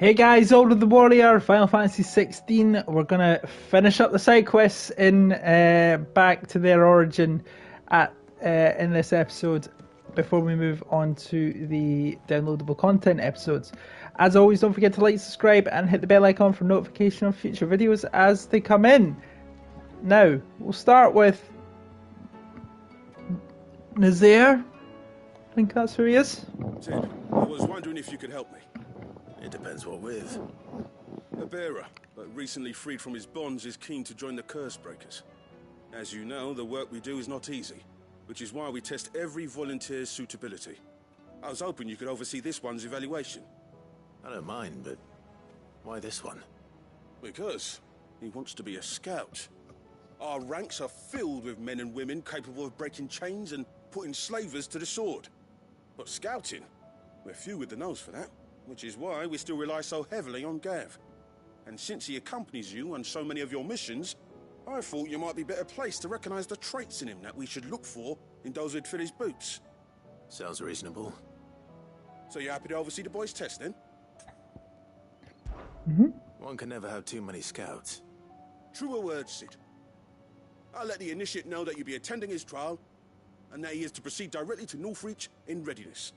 Hey guys, Old of the Warrior, Final Fantasy 16. We're gonna finish up the side quests in back to their origin in this episode before we move on to the downloadable content episodes. As always, don't forget to like, subscribe, and hit the bell icon for notification of future videos as they come in. Now, we'll start with Nazir. I think that's who he is. Ted, I was wondering if you could help me. It depends what with. A bearer, but recently freed from his bonds, is keen to join the Curse Breakers. As you know, the work we do is not easy, which is why we test every volunteer's suitability. I was hoping you could oversee this one's evaluation. I don't mind, but why this one? Because he wants to be a scout. Our ranks are filled with men and women capable of breaking chains and putting slavers to the sword. But scouting, we're few with the nose for that. Which is why we still rely so heavily on Gav. And since he accompanies you on so many of your missions, I thought you might be better placed to recognize the traits in him that we should look for in those who'd fill his boots. Sounds reasonable. So you're happy to oversee the boys' test, then? One can never have too many scouts. Truer words, Sid. I'll let the initiate know that you'll be attending his trial, and that he is to proceed directly to Northreach in readiness.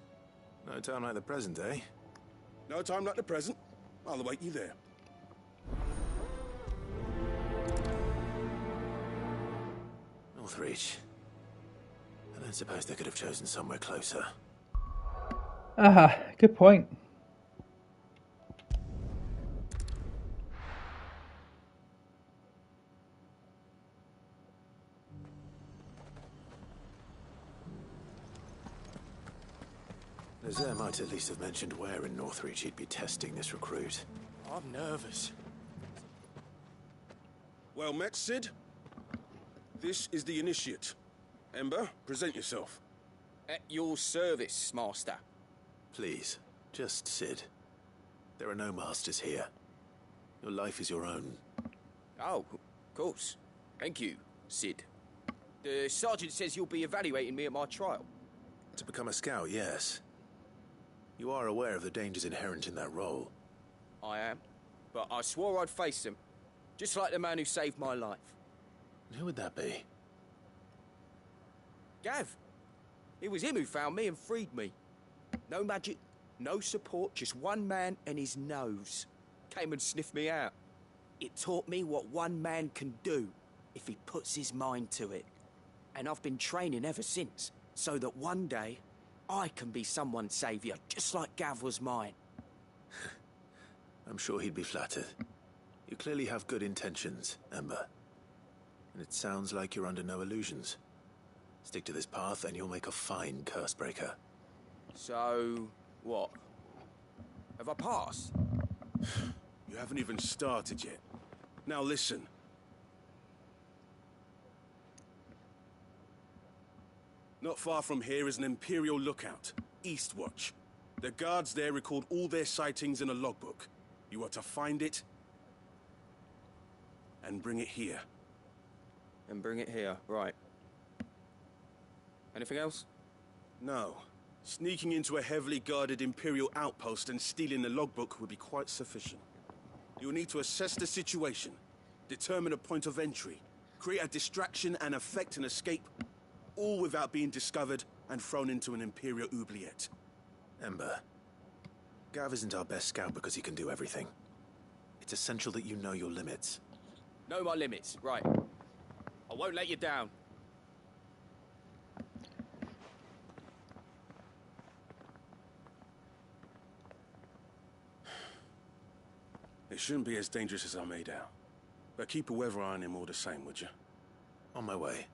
No time like the present, eh? No time like the present. I'll await you there. Northreach. I don't suppose they could have chosen somewhere closer. Aha, good point. Nazir might at least have mentioned where in Northreach he'd be testing this recruit. I'm nervous. Well met, Sid. This is the initiate. Ember, present yourself. At your service, Master. Please, just Sid. There are no masters here. Your life is your own. Oh, of course. Thank you, Sid. The sergeant says you'll be evaluating me at my trial. To become a scout, yes. You are aware of the dangers inherent in that role. I am. But I swore I'd face them. Just like the man who saved my life. Who would that be? Gav. It was him who found me and freed me. No magic, no support, just one man and his nose. Came and sniffed me out. It taught me what one man can do if he puts his mind to it. And I've been training ever since, so that one day I can be someone's saviour, just like Gav was mine. I'm sure he'd be flattered. You clearly have good intentions, Ember. And it sounds like you're under no illusions. Stick to this path and you'll make a fine curse breaker. So, what? Have I passed? You haven't even started yet. Now listen. Not far from here is an Imperial lookout, Eastwatch. The guards there record all their sightings in a logbook. You are to find it and bring it here. And bring it here, right. Anything else? No. Sneaking into a heavily guarded Imperial outpost and stealing the logbook would be quite sufficient. You'll need to assess the situation, determine a point of entry, create a distraction and effect an escape, all without being discovered and thrown into an Imperial oubliette. Ember, Gav isn't our best scout because he can do everything. It's essential that you know your limits. Know my limits, right. I won't let you down. It shouldn't be as dangerous as I made out. But keep a weather eye on him all the same, would you? On my way.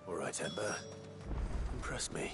All right, Ember. Impress me.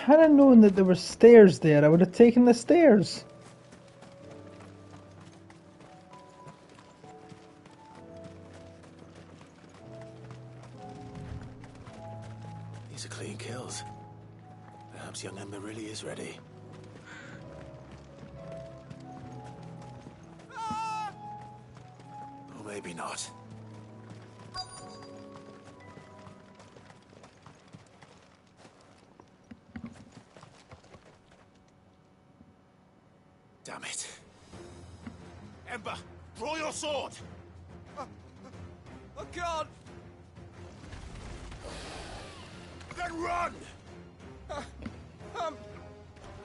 Had I known that there were stairs there, I would have taken the stairs. These are clean kills. Perhaps young Ember really is ready. Or maybe not. Damn it. Ember, draw your sword! I can't! Then run!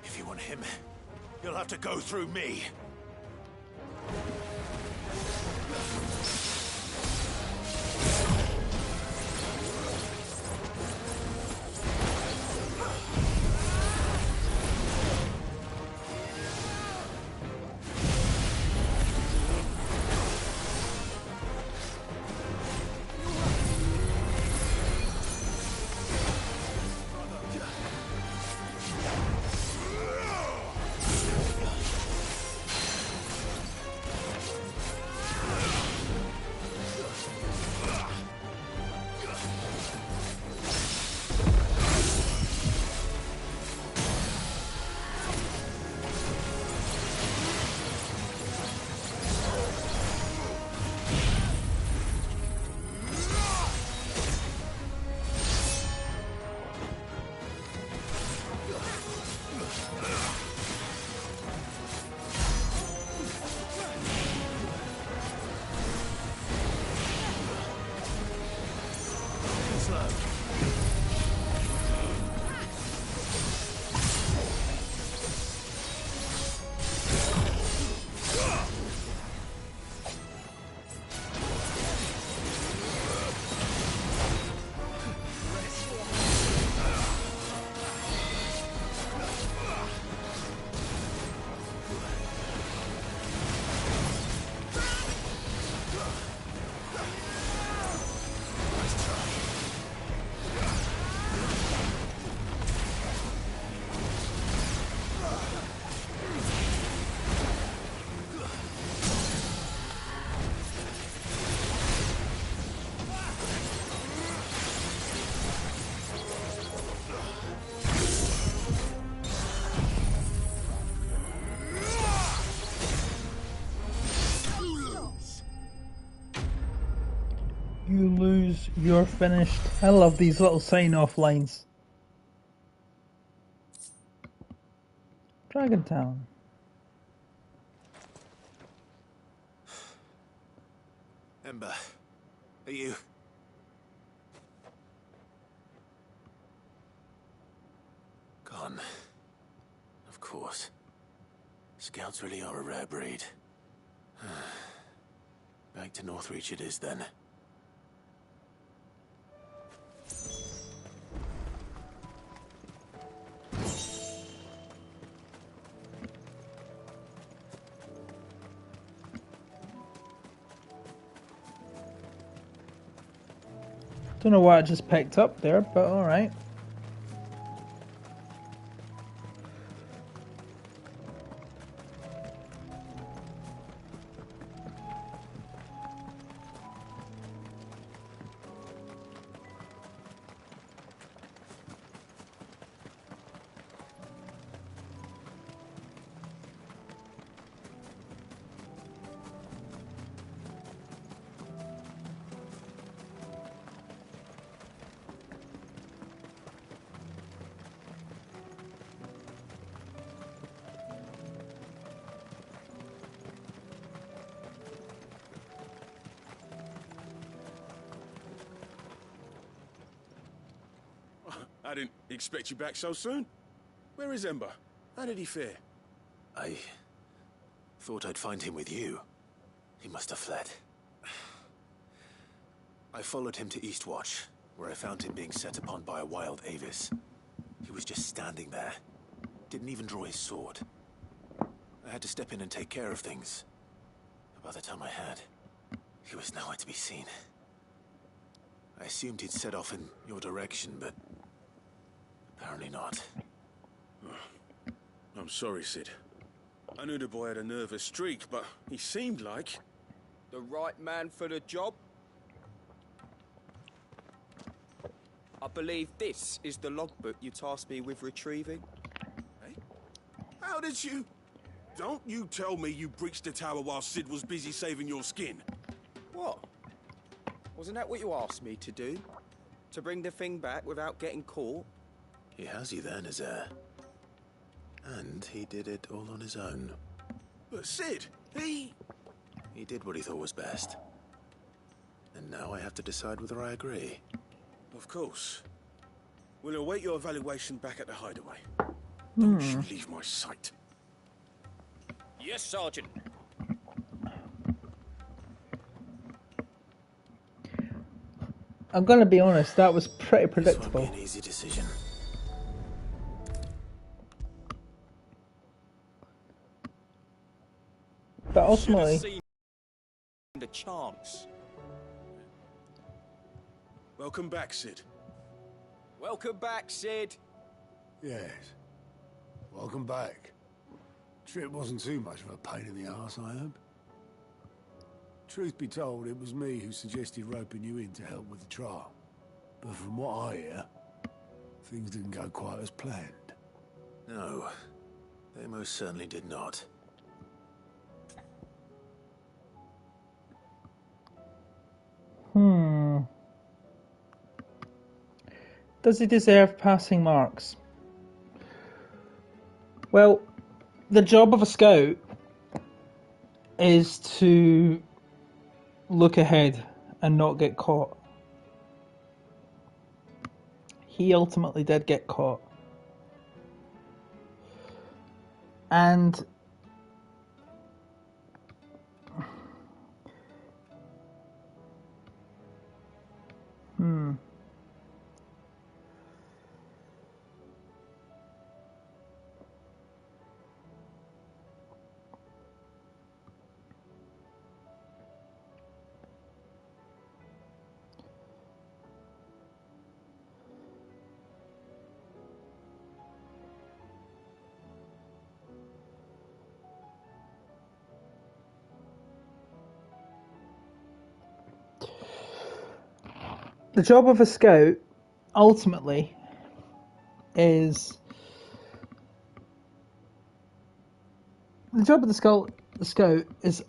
If you want him, you'll have to go through me. You lose, you're finished. I love these little sign-off lines. Dragon Town. Ember, are you... Gone. Of course. Scouts really are a rare breed. Back to Northreach it is then. Don't know what I just picked up there, but alright. I didn't expect you back so soon. Where is Ember? How did he fare? I thought I'd find him with you. He must have fled. I followed him to Eastwatch, where I found him being set upon by a wild Avis. He was just standing there. Didn't even draw his sword. I had to step in and take care of things. But by the time I had, he was nowhere to be seen. I assumed he'd set off in your direction, but apparently not. I'm sorry, Sid. I knew the boy had a nervous streak, but he seemed like... The right man for the job? I believe this is the logbook you tasked me with retrieving. Hey? How did you... Don't you tell me you breached the tower while Sid was busy saving your skin. What? Wasn't that what you asked me to do? To bring the thing back without getting caught? He has you there, Nazaire. And he did it all on his own. But Sid, he did what he thought was best. And now I have to decide whether I agree. Of course. We'll await your evaluation back at the hideaway. Don't you leave my sight. Yes, Sergeant. I'm gonna be honest, that was pretty This predictable. won't be an easy decision. But ultimately, Should've seen the chance. Welcome back, Sid. Welcome back, Sid. Yes. Welcome back. Trip wasn't too much of a pain in the arse, I hope. Truth be told, it was me who suggested roping you in to help with the trial. But from what I hear, things didn't go quite as planned. No, they most certainly did not. Does he deserve passing marks? Well, the job of a scout is to look ahead and not get caught. He ultimately did get caught. And the job of a scout ultimately is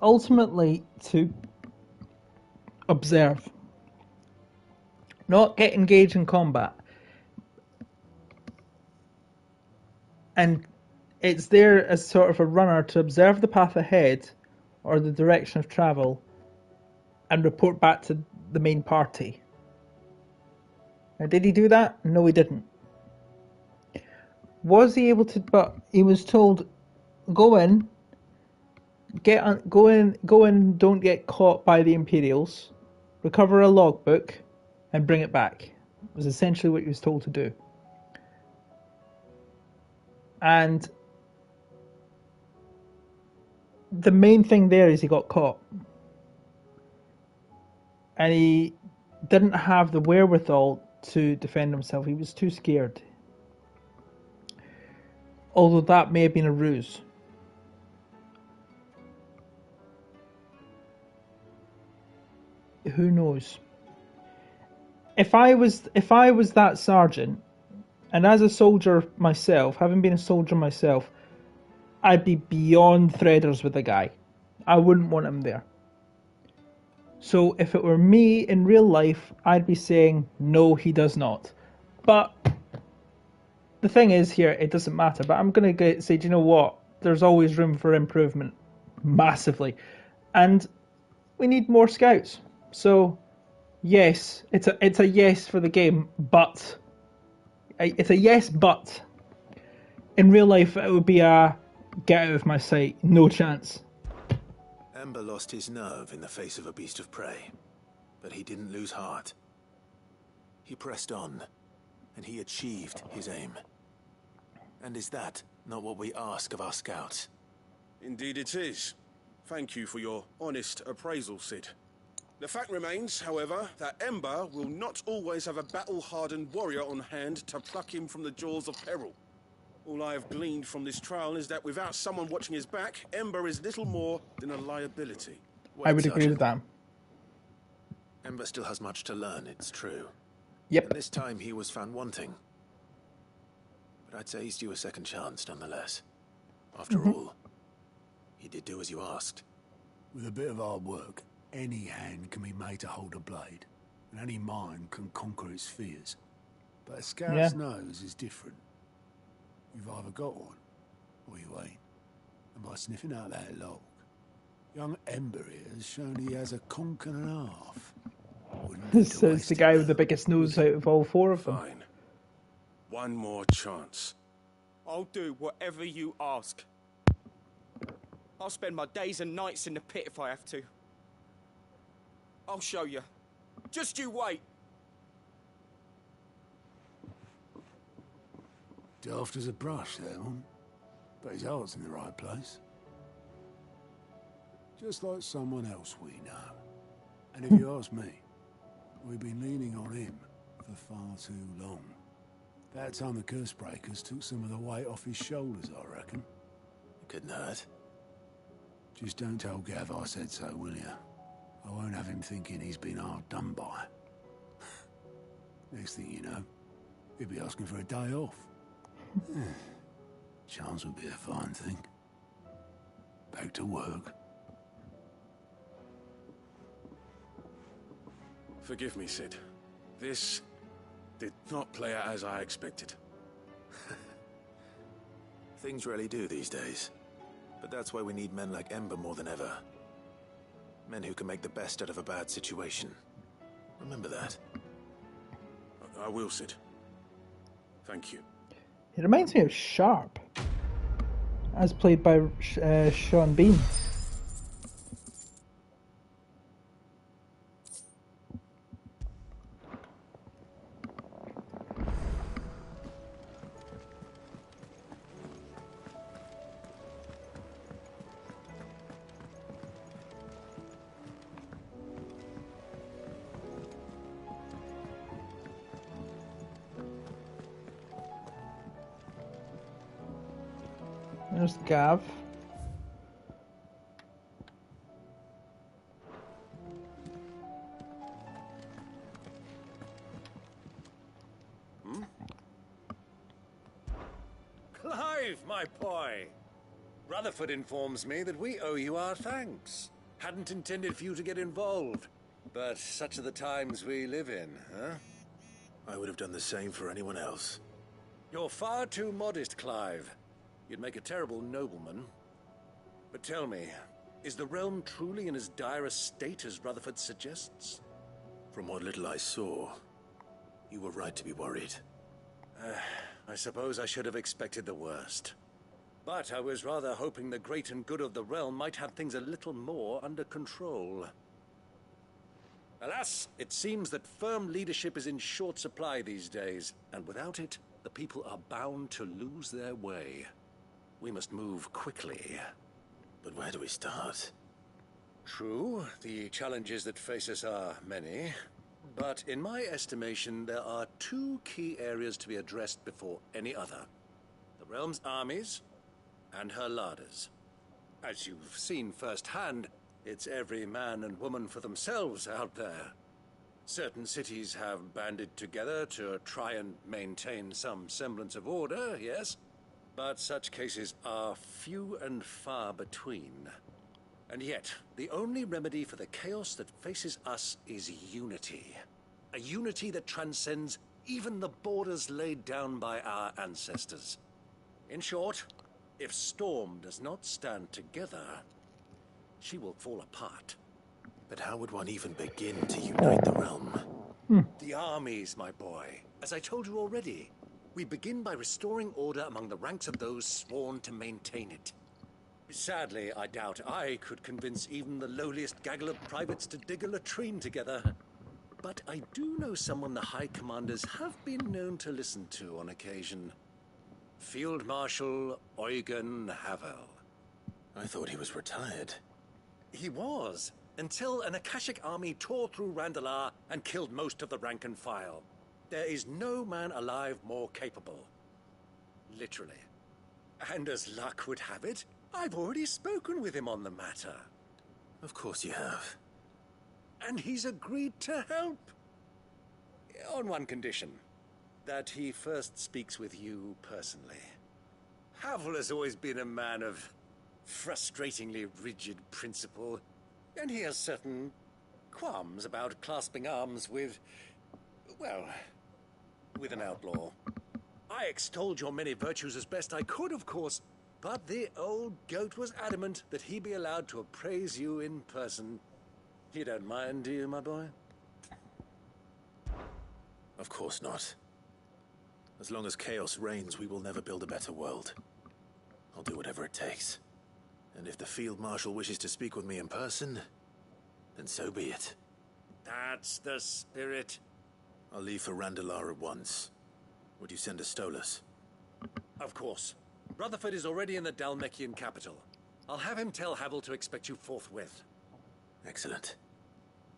ultimately to observe, not get engaged in combat. And it's there as sort of a runner to observe the path ahead or the direction of travel and report back to the main party. Now, did he do that? No, he didn't. Was he able to? But he was told, go in, go in, don't get caught by the Imperials, recover a logbook, and bring it back. It was essentially what he was told to do. And the main thing there is he got caught. And he didn't have the wherewithal to defend himself. He was too scared. Although that may have been a ruse. Who knows? If I was that sergeant, and as a soldier myself, having been a soldier myself, I'd be beyond threaders with the guy. I wouldn't want him there. So if it were me in real life, I'd be saying, no, he does not. But the thing is here, it doesn't matter. But I'm going to say, do you know what? There's always room for improvement. Massively. And we need more scouts. So, yes, it's a yes for the game, but... It's a yes, but... In real life, it would be a get out of my sight. No chance. Amber lost his nerve in the face of a beast of prey, but he didn't lose heart. He pressed on, and he achieved his aim. And is that not what we ask of our scouts? Indeed it is. Thank you for your honest appraisal, Sid. The fact remains, however, that Ember will not always have a battle-hardened warrior on hand to pluck him from the jaws of peril. All I have gleaned from this trial is that without someone watching his back, Ember is little more than a liability. I would agree with that. Ember still has much to learn, it's true. Yep. And this time he was found wanting. But I'd say he's due a second chance, nonetheless. After all, he did do as you asked. With a bit of hard work, any hand can be made to hold a blade, and any mind can conquer its fears. But a scout's nose is different. You've either got one, or you ain't. And by sniffing out that log, young Ember here has shown he has a conk and a half. So it's the guy with the biggest nose out of all four of them. Fine. One more chance. I'll do whatever you ask. I'll spend my days and nights in the pit if I have to. I'll show you. Just you wait. Daft as a brush, that one. But his heart's in the right place. Just like someone else we know. And if you ask me, we've been leaning on him for far too long. That time the curse breakers took some of the weight off his shoulders, I reckon. It couldn't hurt. Just don't tell Gav I said so, will you? I won't have him thinking he's been hard done by. Next thing you know, he'll be asking for a day off. Chance would be a fine thing. Back to work. Forgive me, Sid. This did not play out as I expected. Things really do these days. But that's why we need men like Ember more than ever. Men who can make the best out of a bad situation. Remember that. I will, Sid. Thank you. He reminds me of Sharp, as played by Sean Bean. There's Gav. Clive, my boy! Rutherford informs me that we owe you our thanks. Hadn't intended for you to get involved, but such are the times we live in, huh? I would have done the same for anyone else. You're far too modest, Clive. You'd make a terrible nobleman. But tell me, is the realm truly in as dire a state as Rutherford suggests? From what little I saw, you were right to be worried. I suppose I should have expected the worst. But I was rather hoping the great and good of the realm might have things a little more under control. Alas, it seems that firm leadership is in short supply these days, and without it, the people are bound to lose their way. We must move quickly. But where do we start? True, the challenges that face us are many. But in my estimation, there are two key areas to be addressed before any other. The realm's armies and her larders. As you've seen firsthand, it's every man and woman for themselves out there. Certain cities have banded together to try and maintain some semblance of order, yes? But such cases are few and far between. And yet, the only remedy for the chaos that faces us is unity. A unity that transcends even the borders laid down by our ancestors. In short, if Storm does not stand together, she will fall apart. But how would one even begin to unite the realm? The armies, my boy. As I told you already, we begin by restoring order among the ranks of those sworn to maintain it. Sadly, I doubt I could convince even the lowliest gaggle of privates to dig a latrine together. But I do know someone the High Commanders have been known to listen to on occasion. Field Marshal Eugen Havel. I thought he was retired. He was, until an Akashic army tore through Randalar and killed most of the rank and file. There is no man alive more capable. Literally. And as luck would have it, I've already spoken with him on the matter. Of course you have. And he's agreed to help. On one condition. That he first speaks with you personally. Havel has always been a man of frustratingly rigid principle, and he has certain qualms about clasping arms with, well, with an outlaw. I extolled your many virtues as best I could, of course, but the old goat was adamant that he be allowed to appraise you in person. You don't mind, do you, my boy? Of course not. As long as chaos reigns, we will never build a better world. I'll do whatever it takes. And if the Field Marshal wishes to speak with me in person, then so be it. That's the spirit. I'll leave for Randalar at once. Would you send a Stolas? Of course. Rutherford is already in the Dalmekian capital. I'll have him tell Havel to expect you forthwith. Excellent.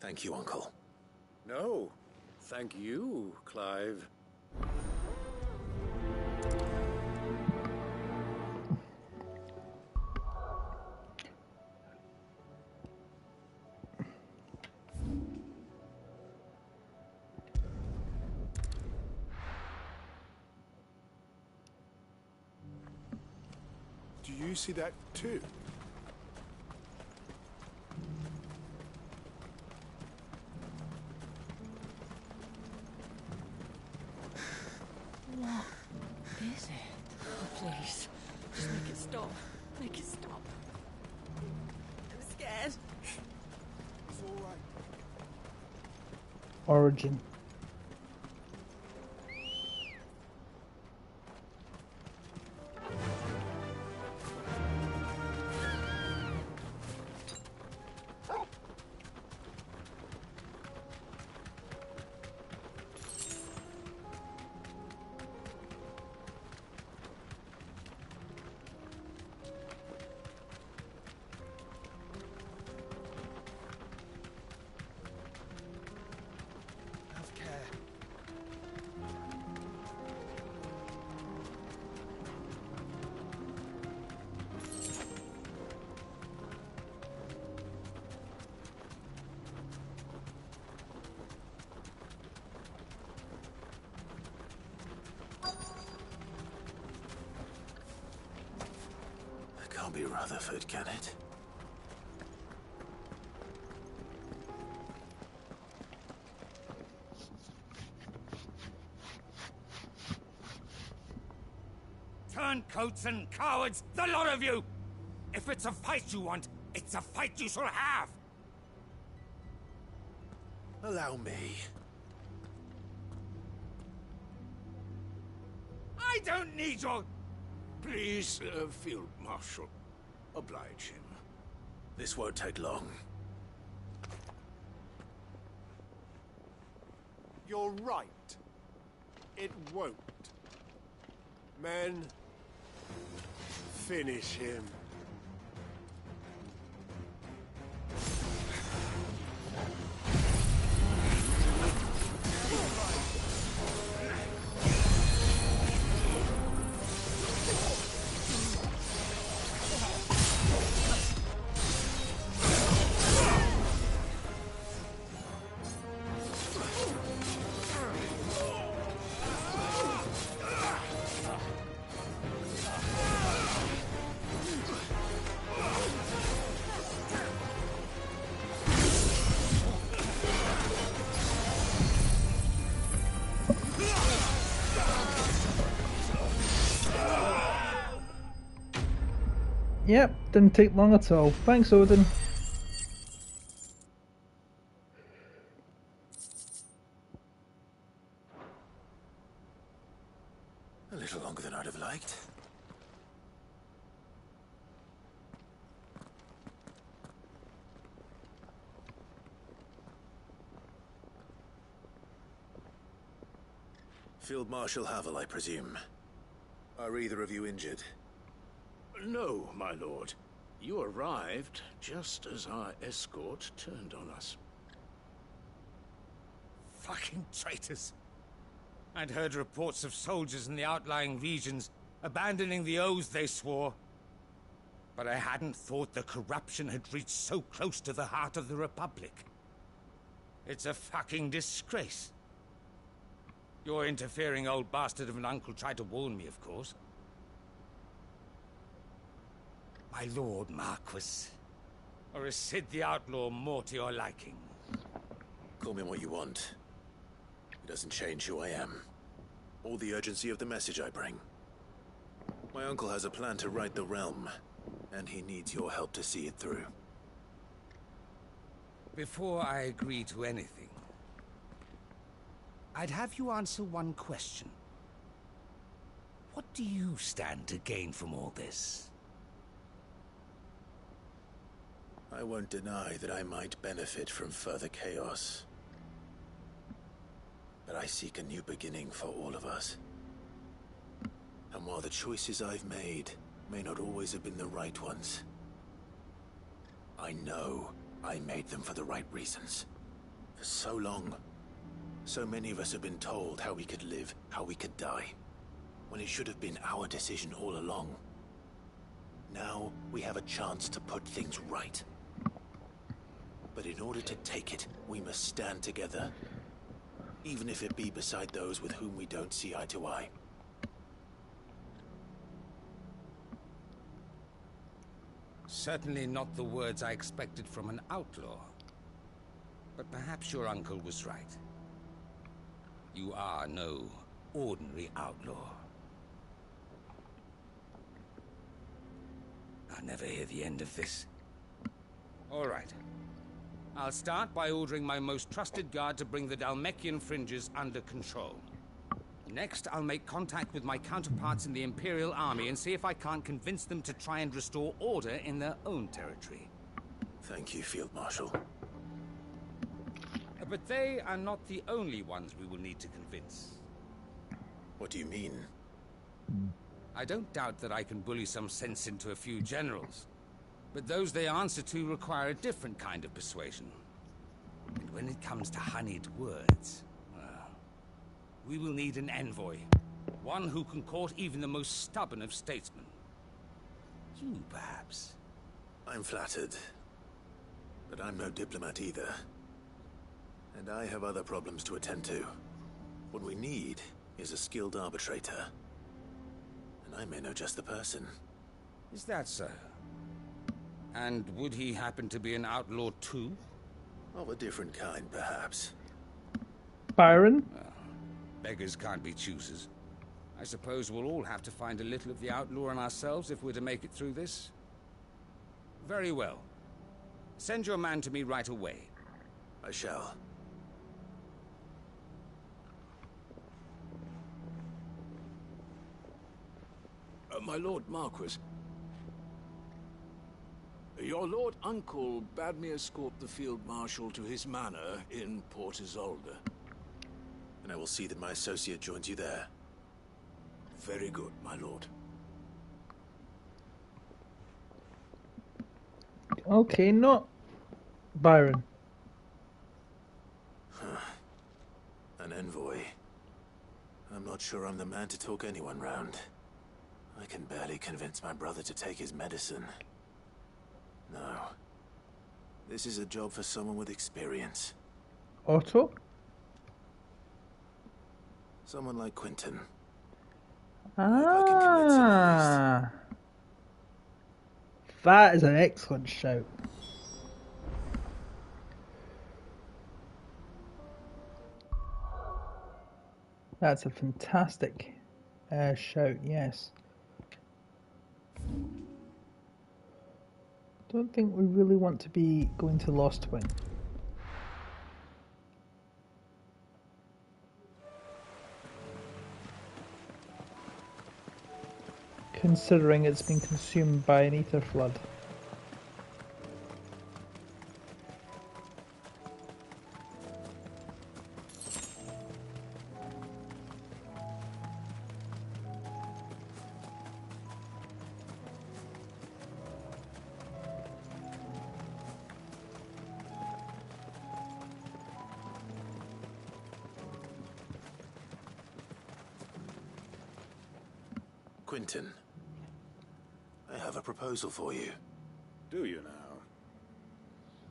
Thank you, Uncle. No. Thank you, Clive. Do you see that too? What is it? Oh, please. Just make it stop. Make it stop. I'm scared. It's all right. Origin. Can't be Rutherford, can it? Turncoats and cowards, the lot of you! If it's a fight you want, it's a fight you shall have! Allow me. I don't need your... Please, Field Marshal, oblige him. This won't take long. You're right. It won't. Men, finish him. Yep, didn't take long at all. Thanks, Odin. A little longer than I'd have liked. Field Marshal Havel, I presume. Are either of you injured? No, my lord. You arrived just as our escort turned on us. Fucking traitors. I'd heard reports of soldiers in the outlying regions abandoning the oaths they swore. But I hadn't thought the corruption had reached so close to the heart of the Republic. It's a fucking disgrace. Your interfering old bastard of an uncle tried to warn me, of course. My lord Marquis. Or is Sid the Outlaw more to your liking? Call me what you want. It doesn't change who I am, or the urgency of the message I bring. My uncle has a plan to right the realm, and he needs your help to see it through. Before I agree to anything, I'd have you answer one question. What do you stand to gain from all this? I won't deny that I might benefit from further chaos. But I seek a new beginning for all of us. And while the choices I've made may not always have been the right ones, I know I made them for the right reasons. For so long, so many of us have been told how we could live, how we could die, when it should have been our decision all along. Now we have a chance to put things right. But in order to take it, we must stand together. Even if it be beside those with whom we don't see eye to eye. Certainly not the words I expected from an outlaw. But perhaps your uncle was right. You are no ordinary outlaw. I'll never hear the end of this. All right. I'll start by ordering my most trusted guard to bring the Dalmekian fringes under control. Next, I'll make contact with my counterparts in the Imperial Army and see if I can't convince them to try and restore order in their own territory. Thank you, Field Marshal. But they are not the only ones we will need to convince. What do you mean? I don't doubt that I can bully some sense into a few generals. But those they answer to require a different kind of persuasion. And when it comes to honeyed words, well, we will need an envoy. One who can court even the most stubborn of statesmen. You, perhaps. I'm flattered. But I'm no diplomat either. And I have other problems to attend to. What we need is a skilled arbitrator. And I may know just the person. Is that so? And would he happen to be an outlaw too? Of a different kind, perhaps. Byron? Beggars can't be choosers. I suppose we'll all have to find a little of the outlaw in ourselves if we're to make it through this. Very well. Send your man to me right away. I shall. My Lord Marquis. Your Lord Uncle bade me escort the Field Marshal to his manor in Port Isolde. And I will see that my associate joins you there. Very good, my lord. Okay, not Byron. An envoy. I'm not sure I'm the man to talk anyone round. I can barely convince my brother to take his medicine. No. This is a job for someone with experience. Otto? Someone like Quentin. I can convince him at least. That is an excellent shout. That's a fantastic shout, yes. Don't think we really want to be going to Lost Wing. Considering it's been consumed by an ether flood. Quinton, I have a proposal for you. Do you now?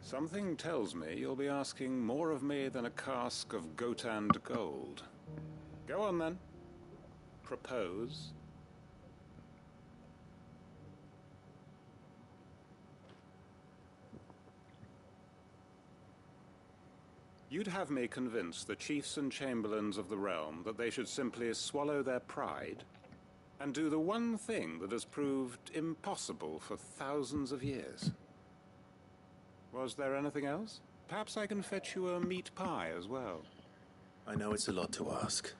Something tells me you'll be asking more of me than a cask of Gotand gold. Go on then. Propose. You'd have me convince the chiefs and chamberlains of the realm that they should simply swallow their pride and do the one thing that has proved impossible for thousands of years. Was there anything else? Perhaps I can fetch you a meat pie as well. I know it's a lot to ask,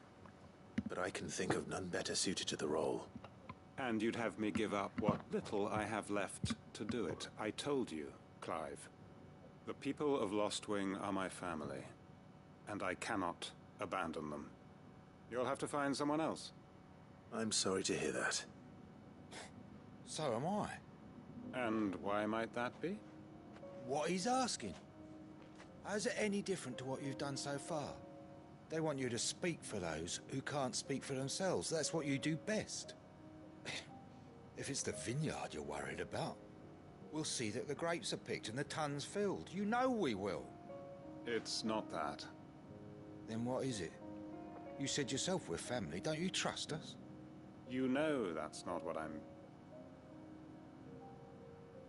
but I can think of none better suited to the role. And you'd have me give up what little I have left to do it. I told you, Clive. The people of Lostwing are my family, and I cannot abandon them. You'll have to find someone else. I'm sorry to hear that. So am I. And why might that be? What he's asking. How's it any different to what you've done so far? They want you to speak for those who can't speak for themselves. That's what you do best. If it's the vineyard you're worried about, we'll see that the grapes are picked and the tons filled. You know we will. It's not that. Then what is it? You said yourself we're family. Don't you trust us? You know that's not what I'm...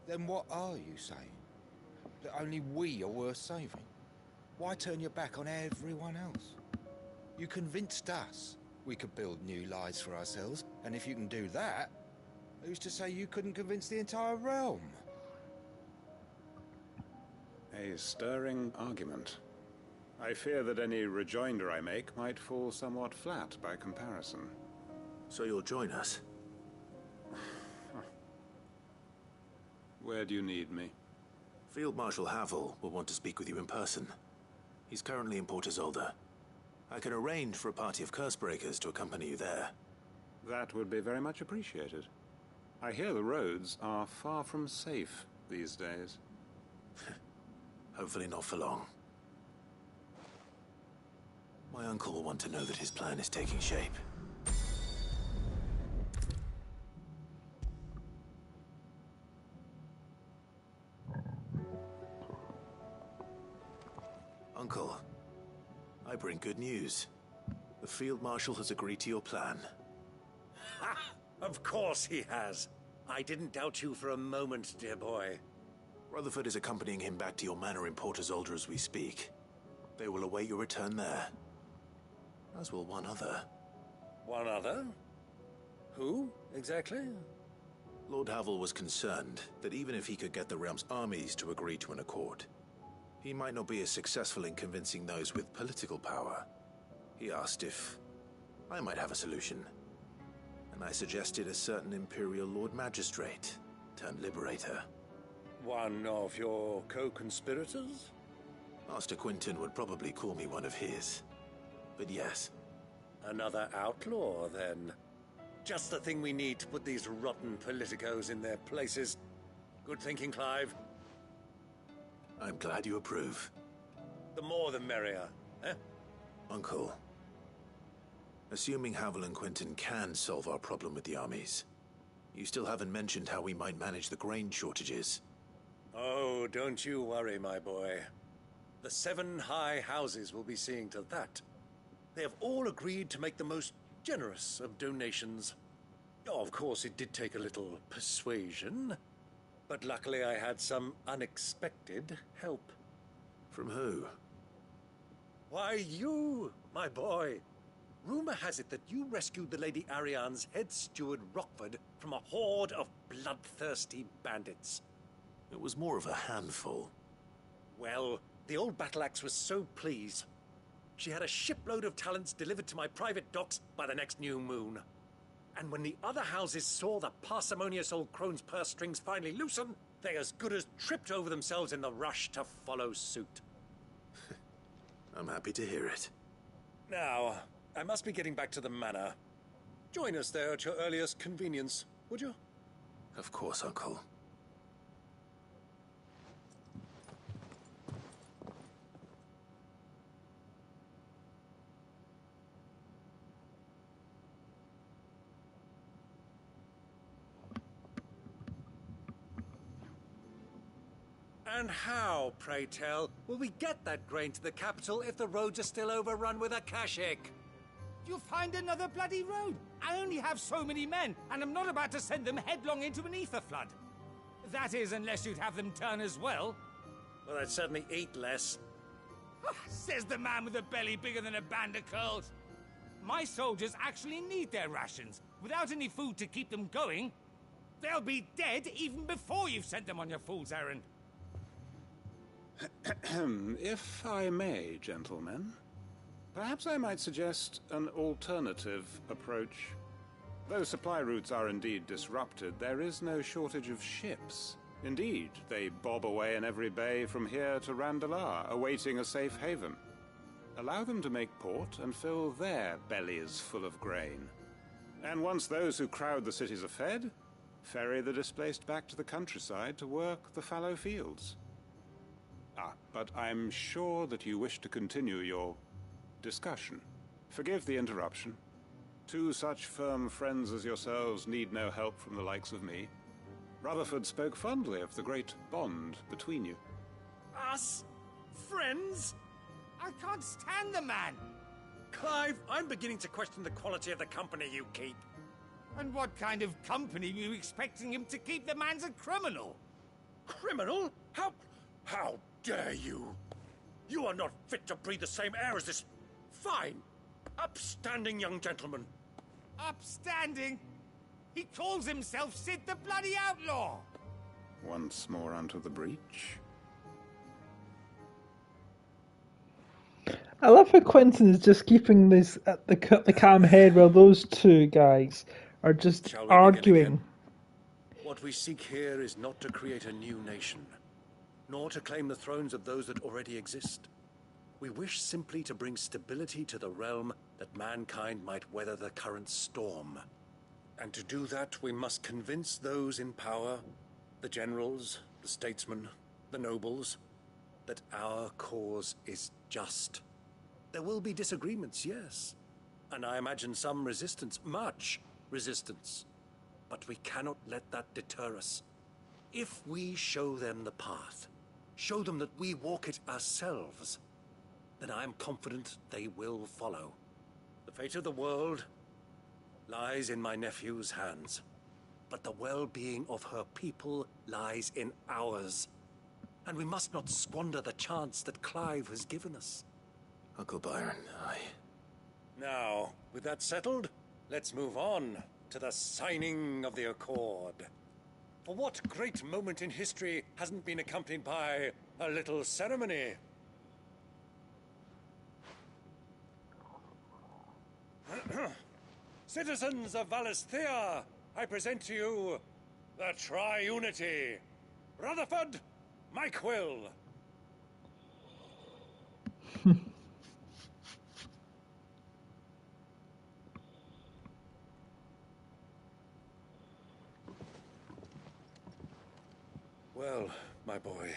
Then what are you saying? That only we are worth saving? Why turn your back on everyone else? You convinced us we could build new lives for ourselves, and if you can do that, who's to say you couldn't convince the entire realm? A stirring argument. I fear that any rejoinder I make might fall somewhat flat by comparison. So you'll join us? Where do you need me? Field Marshal Havel will want to speak with you in person. He's currently in Port Isolde. I can arrange for a party of Cursebreakers to accompany you there. That would be very much appreciated. I hear the roads are far from safe these days. Hopefully not for long. My uncle will want to know that his plan is taking shape. Uncle, I bring good news. The Field Marshal has agreed to your plan. Ha! Of course he has. I didn't doubt you for a moment, dear boy. Rutherford is accompanying him back to your manor in Port Isolde as we speak. They will await your return there. As will one other. One other? Who, exactly? Lord Havel was concerned that even if he could get the realm's armies to agree to an accord, he might not be as successful in convincing those with political power. He asked if I might have a solution, and I suggested a certain Imperial Lord Magistrate turned Liberator. One of your co-conspirators? Master Quinton would probably call me one of his, but yes. Another outlaw, then. Just the thing we need to put these rotten politicos in their places. Good thinking, Clive. I'm glad you approve. The more the merrier, eh? Uncle, assuming Havel and Quinton can solve our problem with the armies, you still haven't mentioned how we might manage the grain shortages. Oh, don't you worry, my boy. The 7 high houses will be seeing to that. They have all agreed to make the most generous of donations. Oh, of course, it did take a little persuasion, but luckily I had some unexpected help. From who? Why, you, my boy. Rumor has it that you rescued the Lady Ariane's head steward Rockford from a horde of bloodthirsty bandits. It was more of a handful. Well, the old battle axe was so pleased. She had a shipload of talents delivered to my private docks by the next new moon. And when the other houses saw the parsimonious old crone's purse strings finally loosen, they as good as tripped over themselves in the rush to follow suit. I'm happy to hear it. Now, I must be getting back to the manor. Join us there at your earliest convenience, would you? Of course, Uncle. And how, pray tell, will we get that grain to the capital if the roads are still overrun with Akashic? You'll find another bloody road. I only have so many men, and I'm not about to send them headlong into an ether flood. That is, unless you'd have them turn as well. Well, I'd certainly eat less. Says the man with a belly bigger than a band of curls. My soldiers actually need their rations. Without any food to keep them going, they'll be dead even before you've sent them on your fool's errand. If I may, gentlemen, perhaps I might suggest an alternative approach. Though supply routes are indeed disrupted, there is no shortage of ships. Indeed, they bob away in every bay from here to Randalar, awaiting a safe haven. Allow them to make port and fill their bellies full of grain. And once those who crowd the cities are fed, ferry the displaced back to the countryside to work the fallow fields. But I'm sure that you wish to continue your discussion. Forgive the interruption. Two such firm friends as yourselves need no help from the likes of me. Rutherford spoke fondly of the great bond between you. Us? Friends? I can't stand the man. Clive, I'm beginning to question the quality of the company you keep. And what kind of company were you expecting him to keep? The man's a criminal. Criminal? How dare you? You are not fit to breathe the same air as this fine, upstanding young gentleman. Upstanding? He calls himself Sid the bloody outlaw. Once more onto the breach. I love how Quentin is just keeping this at the calm head while those two guys are just arguing. What we seek here is not to create a new nation, nor to claim the thrones of those that already exist. We wish simply to bring stability to the realm that mankind might weather the current storm. And to do that, we must convince those in power, the generals, the statesmen, the nobles, that our cause is just. There will be disagreements, yes. And I imagine some resistance, much resistance. But we cannot let that deter us. If we show them the path, show them that we walk it ourselves, then I am confident they will follow. The fate of the world lies in my nephew's hands, but the well-being of her people lies in ours. And we must not squander the chance that Clive has given us. Uncle Byron, Now, with that settled, let's move on to the signing of the Accord. For what great moment in history hasn't been accompanied by a little ceremony? Citizens of Valisthea, I present to you the Tri-Unity. Rutherford, Mike Will. Well, my boy,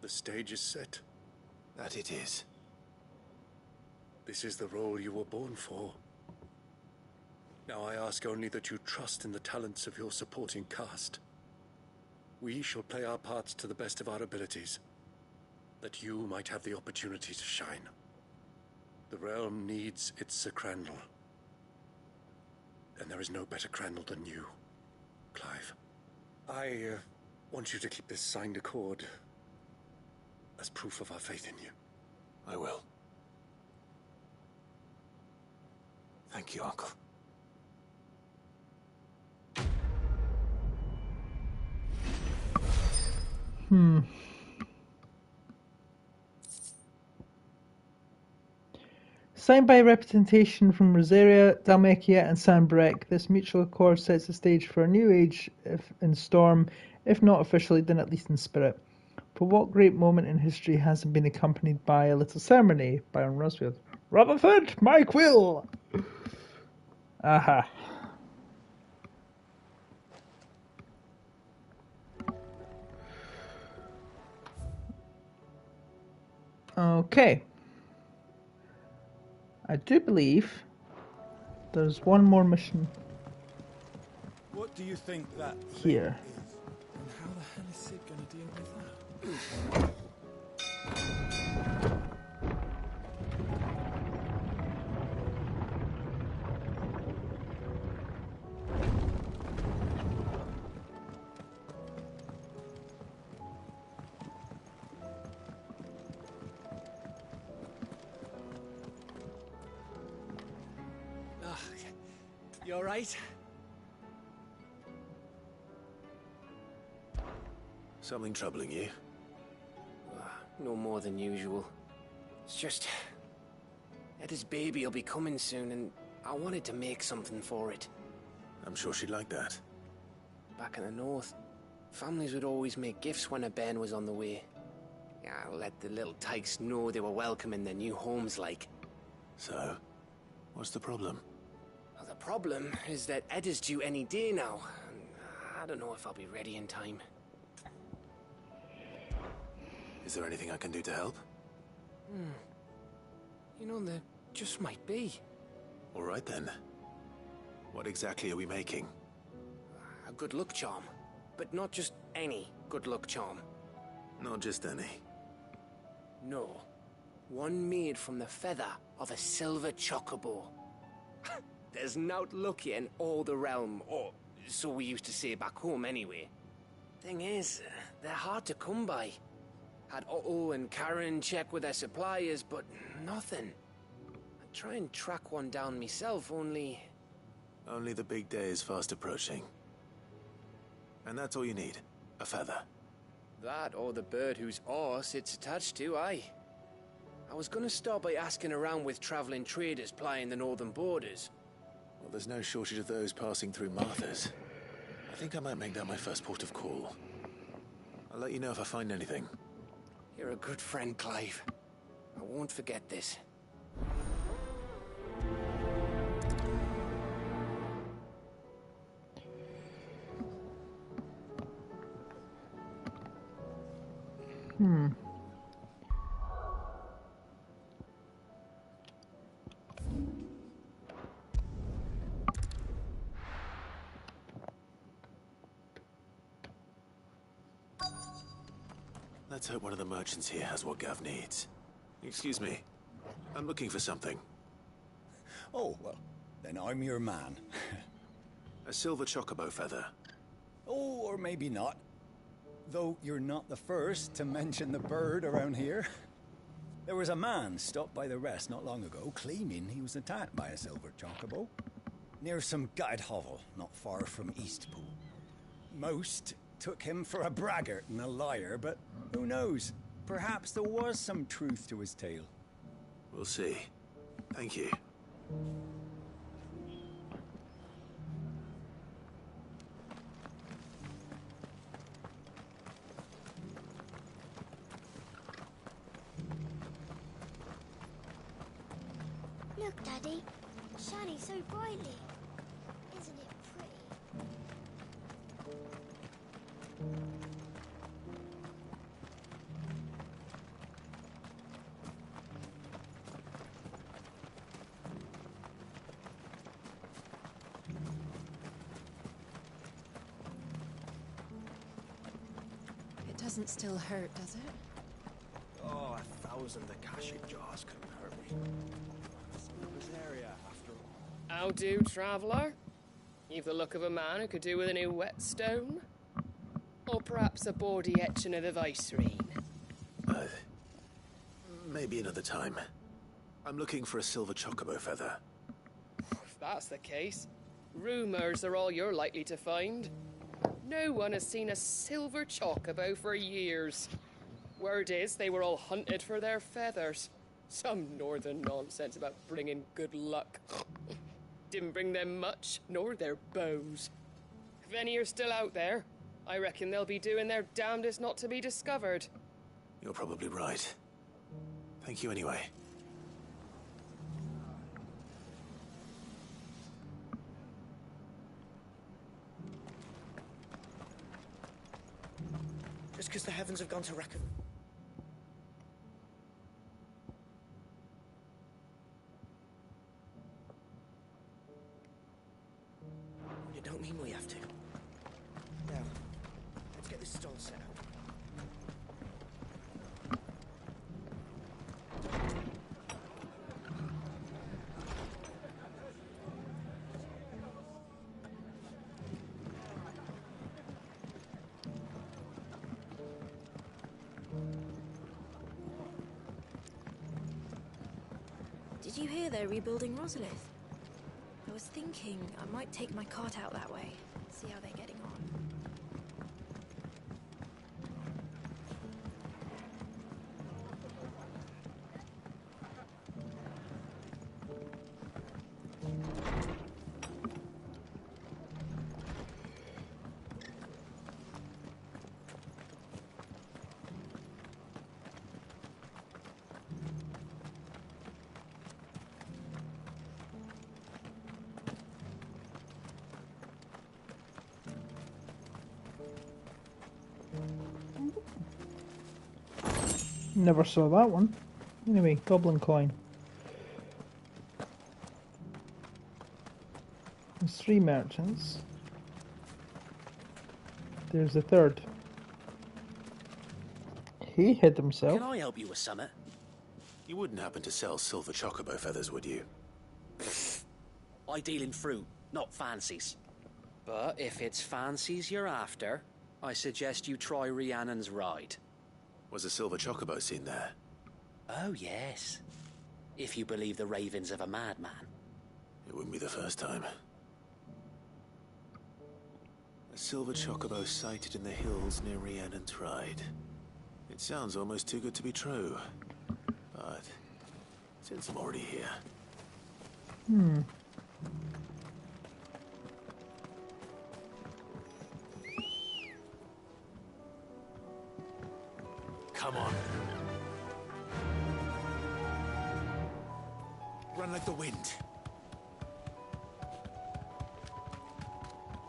the stage is set. that it is. This is the role you were born for. Now I ask only that you trust in the talents of your supporting cast. We shall play our parts to the best of our abilities, that you might have the opportunity to shine. The realm needs its Sir Crandall. And there is no better Crandall than you, Clive. I want you to keep this signed accord as proof of our faith in you. I will. Thank you, Uncle. Signed by representation from Rosaria, Dalmekia and Sanbreque, this mutual accord sets the stage for a new age in Storm, if not officially, then at least in spirit. For what great moment in history hasn't been accompanied by a little ceremony? Byron Rosfield. Rutherford, Mike Will! Aha. Okay. I do believe there's one more mission. What do you think that Here. is? And how the hell is Sid going to deal with that? You alright? Something troubling you? No more than usual. It's just... Eda's baby will be coming soon, and I wanted to make something for it. I'm sure she'd like that. Back in the north, families would always make gifts when a bairn was on the way. Yeah, let the little tykes know they were welcome in their new homes, like. So, what's the problem? Well, the problem is that Eda's due any day now, and I don't know if I'll be ready in time. Is there anything I can do to help? You know, there just might be. All right then. What exactly are we making? A good luck charm. But not just any good luck charm. Not just any. No. One made from the feather of a silver chocobo. There's naught lucky in all the realm, or so we used to say back home anyway. Thing is, they're hard to come by. Had Otto and Karen check with their suppliers, but nothing. I'd try and track one down myself, only... Only the big day is fast approaching. And that's all you need, a feather. That or the bird whose horse it's attached to, aye. I was gonna start by asking around with traveling traders plying the northern borders. Well, there's no shortage of those passing through Martha's. I think I might make that my first port of call. I'll let you know if I find anything. You're a good friend, Clive. I won't forget this. Let's hope one of the merchants here has what Gav needs. Excuse me. I'm looking for something. Oh, well, then I'm your man. A silver chocobo feather. Oh, or maybe not. Though you're not the first to mention the bird around here. There was a man stopped by the rest not long ago claiming he was attacked by a silver chocobo near some gutted hovel not far from Eastpool. Most took him for a braggart and a liar, but who knows? Perhaps there was some truth to his tale. We'll see. Thank you. Look, Daddy. Shining so brightly. Isn't it pretty? It doesn't still hurt, does it? Oh, 1,000 Akashic jars couldn't hurt me. This area, after all. How do, traveller? You've the look of a man who could do with a new whetstone. Or perhaps a bawdy etching of the Vicereine. Maybe another time. I'm looking for a silver chocobo feather. If that's the case, rumours are all you're likely to find. No one has seen a silver chocobo for years. Word is they were all hunted for their feathers. Some northern nonsense about bringing good luck. Didn't bring them much, nor their bows. If any are still out there, I reckon they'll be doing their damnedest not to be discovered. You're probably right. Thank you anyway. Just because the heavens have gone to reckon. You don't mean we have to. Now, let's get this stall set up. Did you hear they're rebuilding Rosalith? There was thinking I might take my cart out that way, see how they're getting on. Never saw that one. Anyway, goblin coin. There's 3 merchants. There's the third. He hid himself. Can I help you with something? You wouldn't happen to sell silver chocobo feathers, would you? I deal in fruit, not fancies. But if it's fancies you're after, I suggest you try Rhiannon's ride. Was a silver chocobo seen there? Oh, yes. If you believe the ravings of a madman. It wouldn't be the first time. A silver chocobo sighted in the hills near Rhiannon's ride. It sounds almost too good to be true. But since I'm already here... Come on. Run like the wind.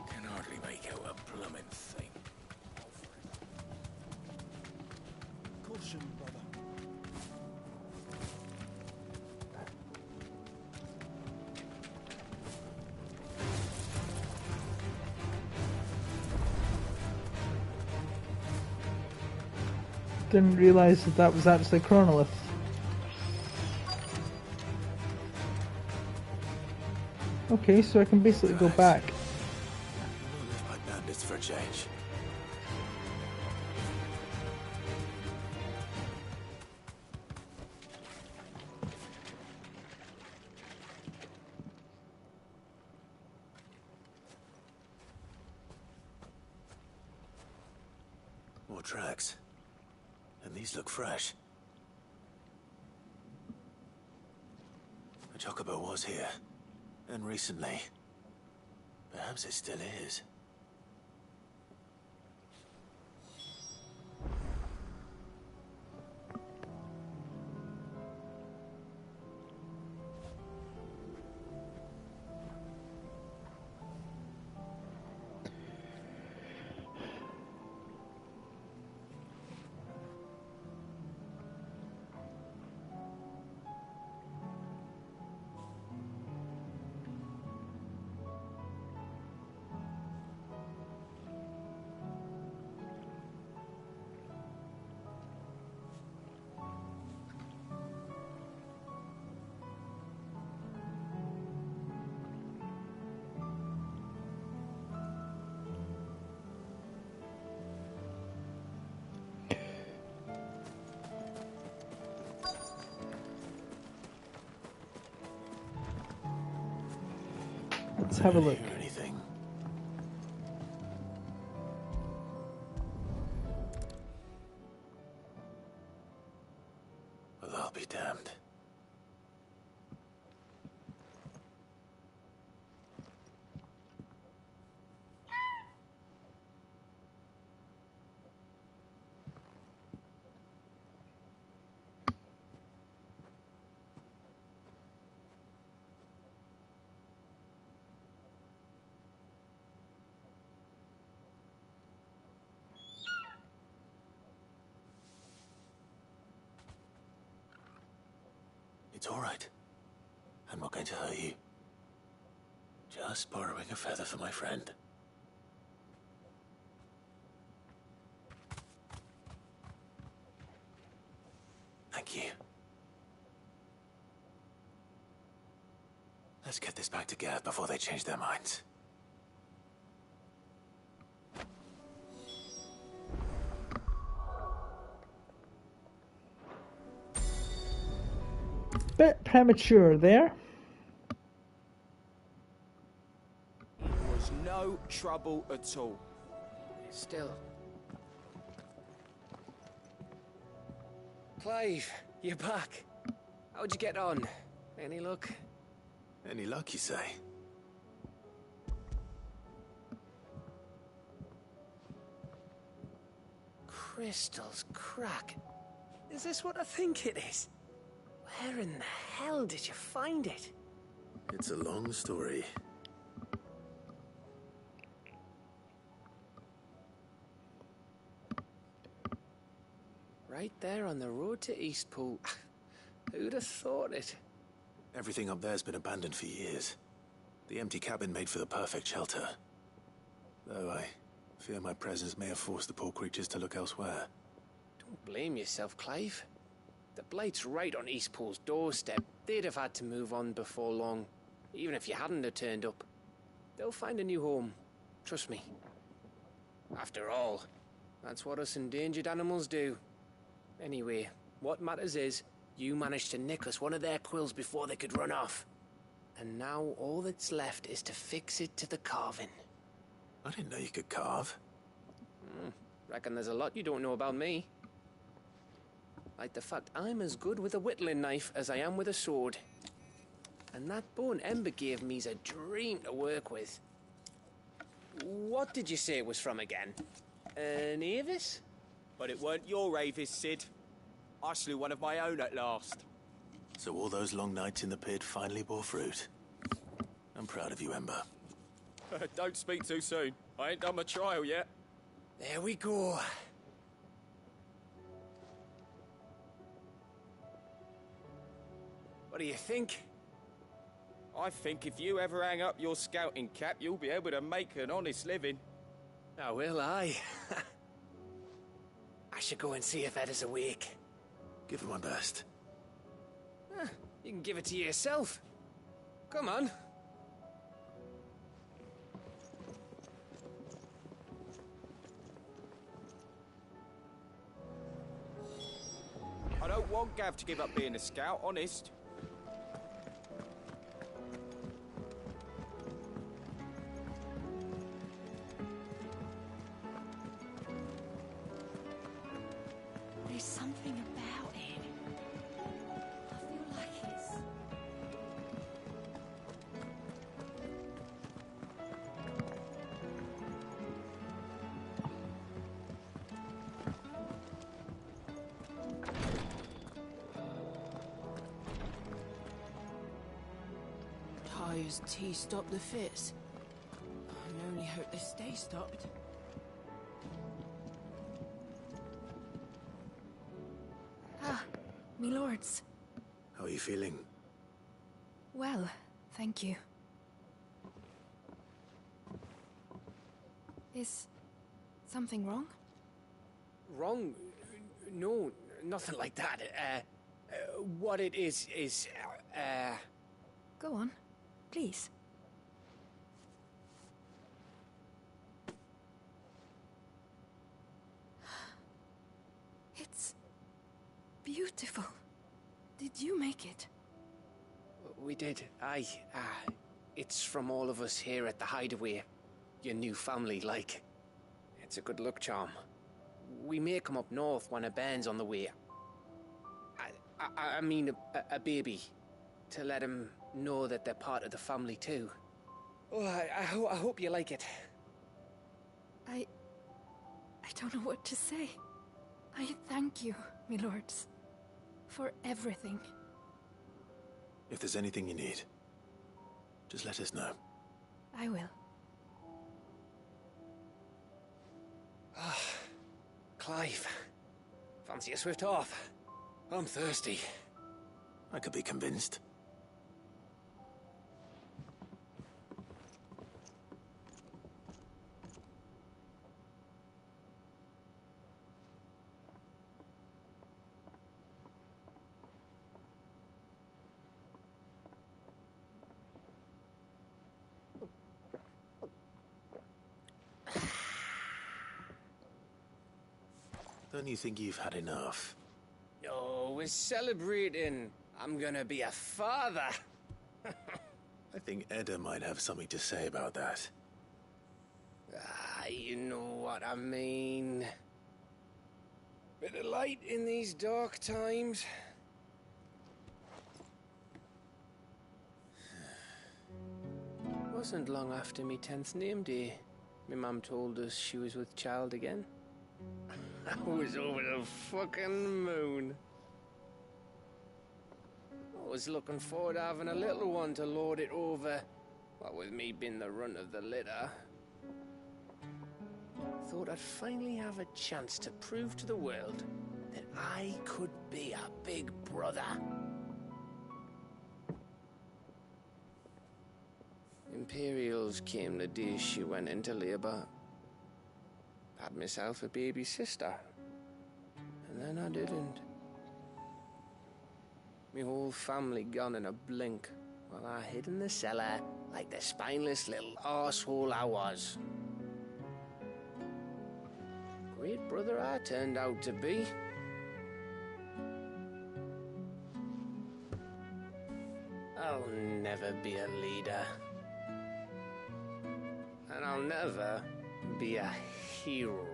Can hardly make out a blooming thing. Caution, brother. Didn't realise that that was actually Chronolith. Okay, so I can basically go back. Live by bandits for a change. More tracks. And these look fresh. The chocobo was here. And recently. Perhaps it still is. Let's have a look. Hear anything? Well, I'll be damned. It's all right. I'm not going to hurt you. Just borrowing a feather for my friend. Thank you. Let's get this back to Gav before they change their minds. Bit premature there. trouble at all. Still. Clive, you're back. How'd you get on? Any luck? Any luck, you say? Crystal's crack. Is this what I think it is? Where in the hell did you find it? It's a long story. Right there on the road to Eastpool. Who'd have thought it? Everything up there's been abandoned for years. The empty cabin made for the perfect shelter. Though I fear my presence may have forced the poor creatures to look elsewhere. Don't blame yourself, Clive. The Blight's right on Eastpool's doorstep. They'd have had to move on before long, even if you hadn't have turned up. They'll find a new home. Trust me. After all, that's what us endangered animals do. Anyway, what matters is, you managed to nick us one of their quills before they could run off. And now all that's left is to fix it to the carving. I didn't know you could carve. Reckon there's a lot you don't know about me. Like the fact I'm as good with a whittling knife as I am with a sword. And that bone Ember gave me's a dream to work with. What did you say it was from again? An Avis? But it weren't your Avis, Sid. I slew one of my own at last. So all those long nights in the pit finally bore fruit. I'm proud of you, Ember. Don't speak too soon. I ain't done my trial yet. There we go. What do you think? I think if you ever hang up your scouting cap, you'll be able to make an honest living. Oh, will I? I should go and see if Ed is awake. Give it my best. You can give it to yourself. Come on. I don't want Gav to give up being a scout, honest. There's something about it. I feel like it's... Tyre's tea stopped the fits. I only hope they stay stopped. Me lords. How are you feeling? Well, thank you. Is something wrong? Wrong? No, nothing like that. What it is... Go on, please. It's beautiful. Did you make it? We did, aye. It's from all of us here at the Hideaway. Your new family, like. It's a good luck charm. We may come up north when a band's on the way. I mean a baby. To let him know that they're part of the family too. Oh, I hope you like it. I don't know what to say. I thank you, me lords, for everything. If there's anything you need, just let us know. I will. Clive, fancy a swift off? I'm thirsty. I could be convinced. Don't you think you've had enough? Oh, we're celebrating. I'm gonna be a father. I think Edda might have something to say about that. You know what I mean. Bit of light in these dark times. Wasn't long after me 10th name day, my mum told us she was with child again. I was over the fucking moon. I was looking forward to having a little one to lord it over, what with me being the runt of the litter. Thought I'd finally have a chance to prove to the world that I could be a big brother. Imperials came the day she went into labour. Had myself a baby sister. And then I didn't. My whole family gone in a blink, while I hid in the cellar like the spineless little arsehole I was. Great brother I turned out to be. I'll never be a leader. And I'll never be a hero.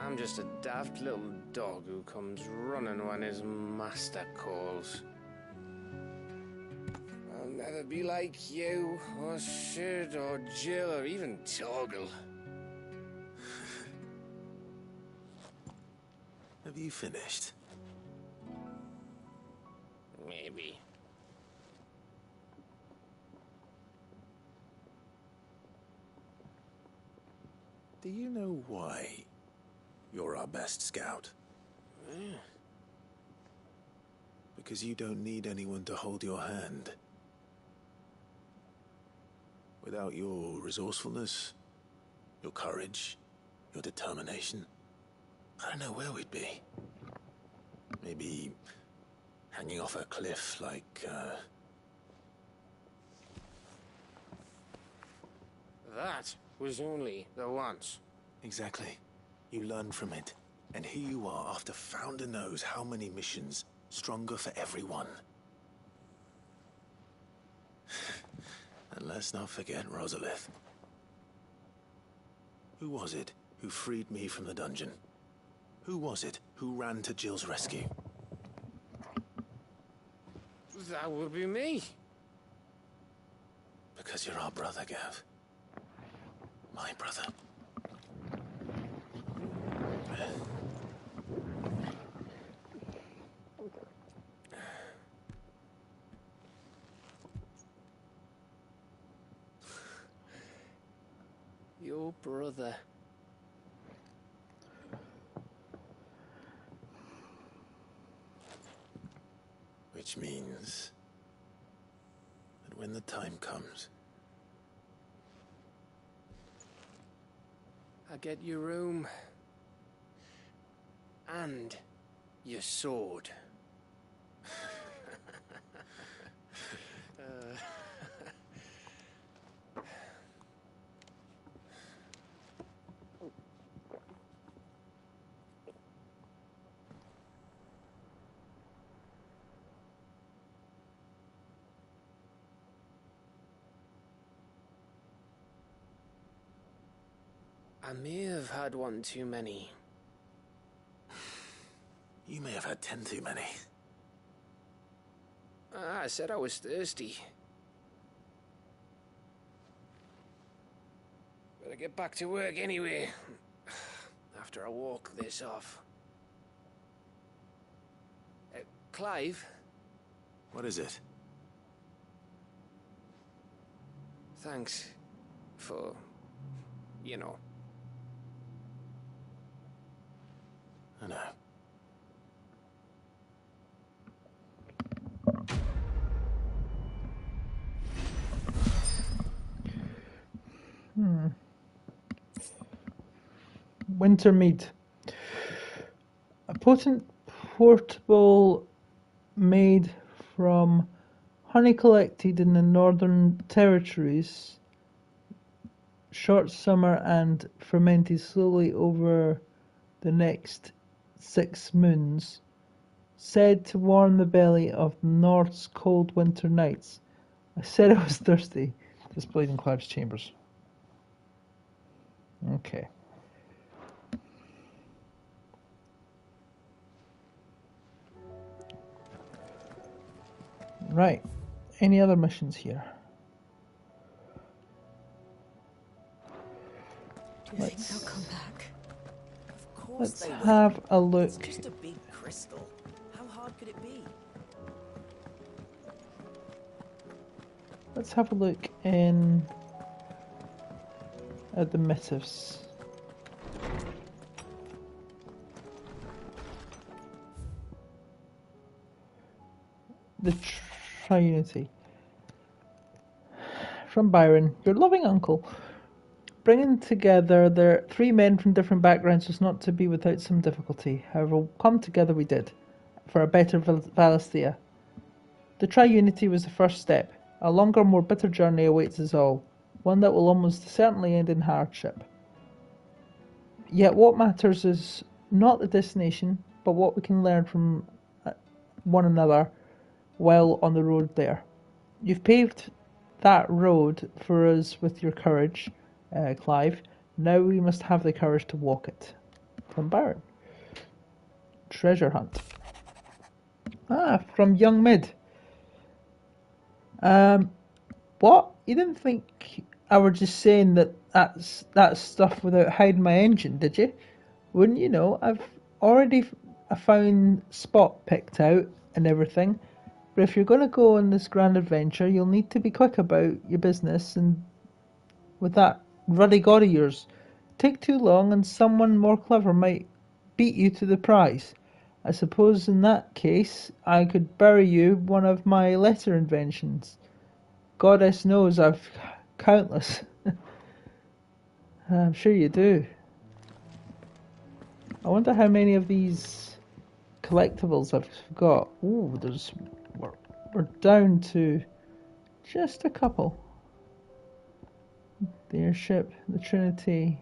I'm just a daft little dog who comes running when his master calls. I'll never be like you, or Sid, or Jill, or even Torgal. Have you finished? Maybe. Do you know why you're our best scout? Because you don't need anyone to hold your hand. Without your resourcefulness, your courage, your determination, I don't know where we'd be. Maybe hanging off a cliff like, That was only the once. Exactly. You learn from it. And here you are after Founder knows how many missions, stronger for everyone. And let's not forget Rosalith. Who was it who freed me from the dungeon? Who was it who ran to Jill's rescue? That would be me. Because you're our brother, Gav. My brother. Your brother. Which means that when the time comes, I get your room. And your sword. I may have had one too many. you may have had 10 too many. I said I was thirsty. Better get back to work anyway. After I walk this off. Clive? What is it? Thanks for, you know. I know. Wintermead. A potent portable made from honey collected in the Northern Territories, short summer and fermented slowly over the next 6 moons, said to warm the belly of the North's cold winter nights. I said I was thirsty, displayed in Clive's chambers. Okay. Right. Any other missions here? Do you think they'll come back? Of course Let's they will. have a look. It's just a big crystal. How hard could it be? Let's have a look in at the missives. The Triunity. From Byron, your loving uncle. Bringing together the 3 men from different backgrounds was not to be without some difficulty. However, come together we did, for a better Valisthea. The Triunity was the first step. A longer, more bitter journey awaits us all, one that will almost certainly end in hardship. Yet what matters is not the destination, but what we can learn from one another while on the road there. You've paved that road for us with your courage, Clive. Now we must have the courage to walk it. From Baron. Treasure hunt. From Young Mid. What? You didn't think I were just saying that stuff without hiding my engine, did you? Wouldn't you know? I've already found spot picked out and everything. But if you're going to go on this grand adventure, you'll need to be quick about your business, and with that ruddy god of yours, take too long and someone more clever might beat you to the prize. I suppose in that case, I could bury you one of my lesser inventions. Goddess knows I've countless. I'm sure you do. I wonder how many of these collectibles I've got. Ooh, we're down to just a couple. The airship, the Trinity,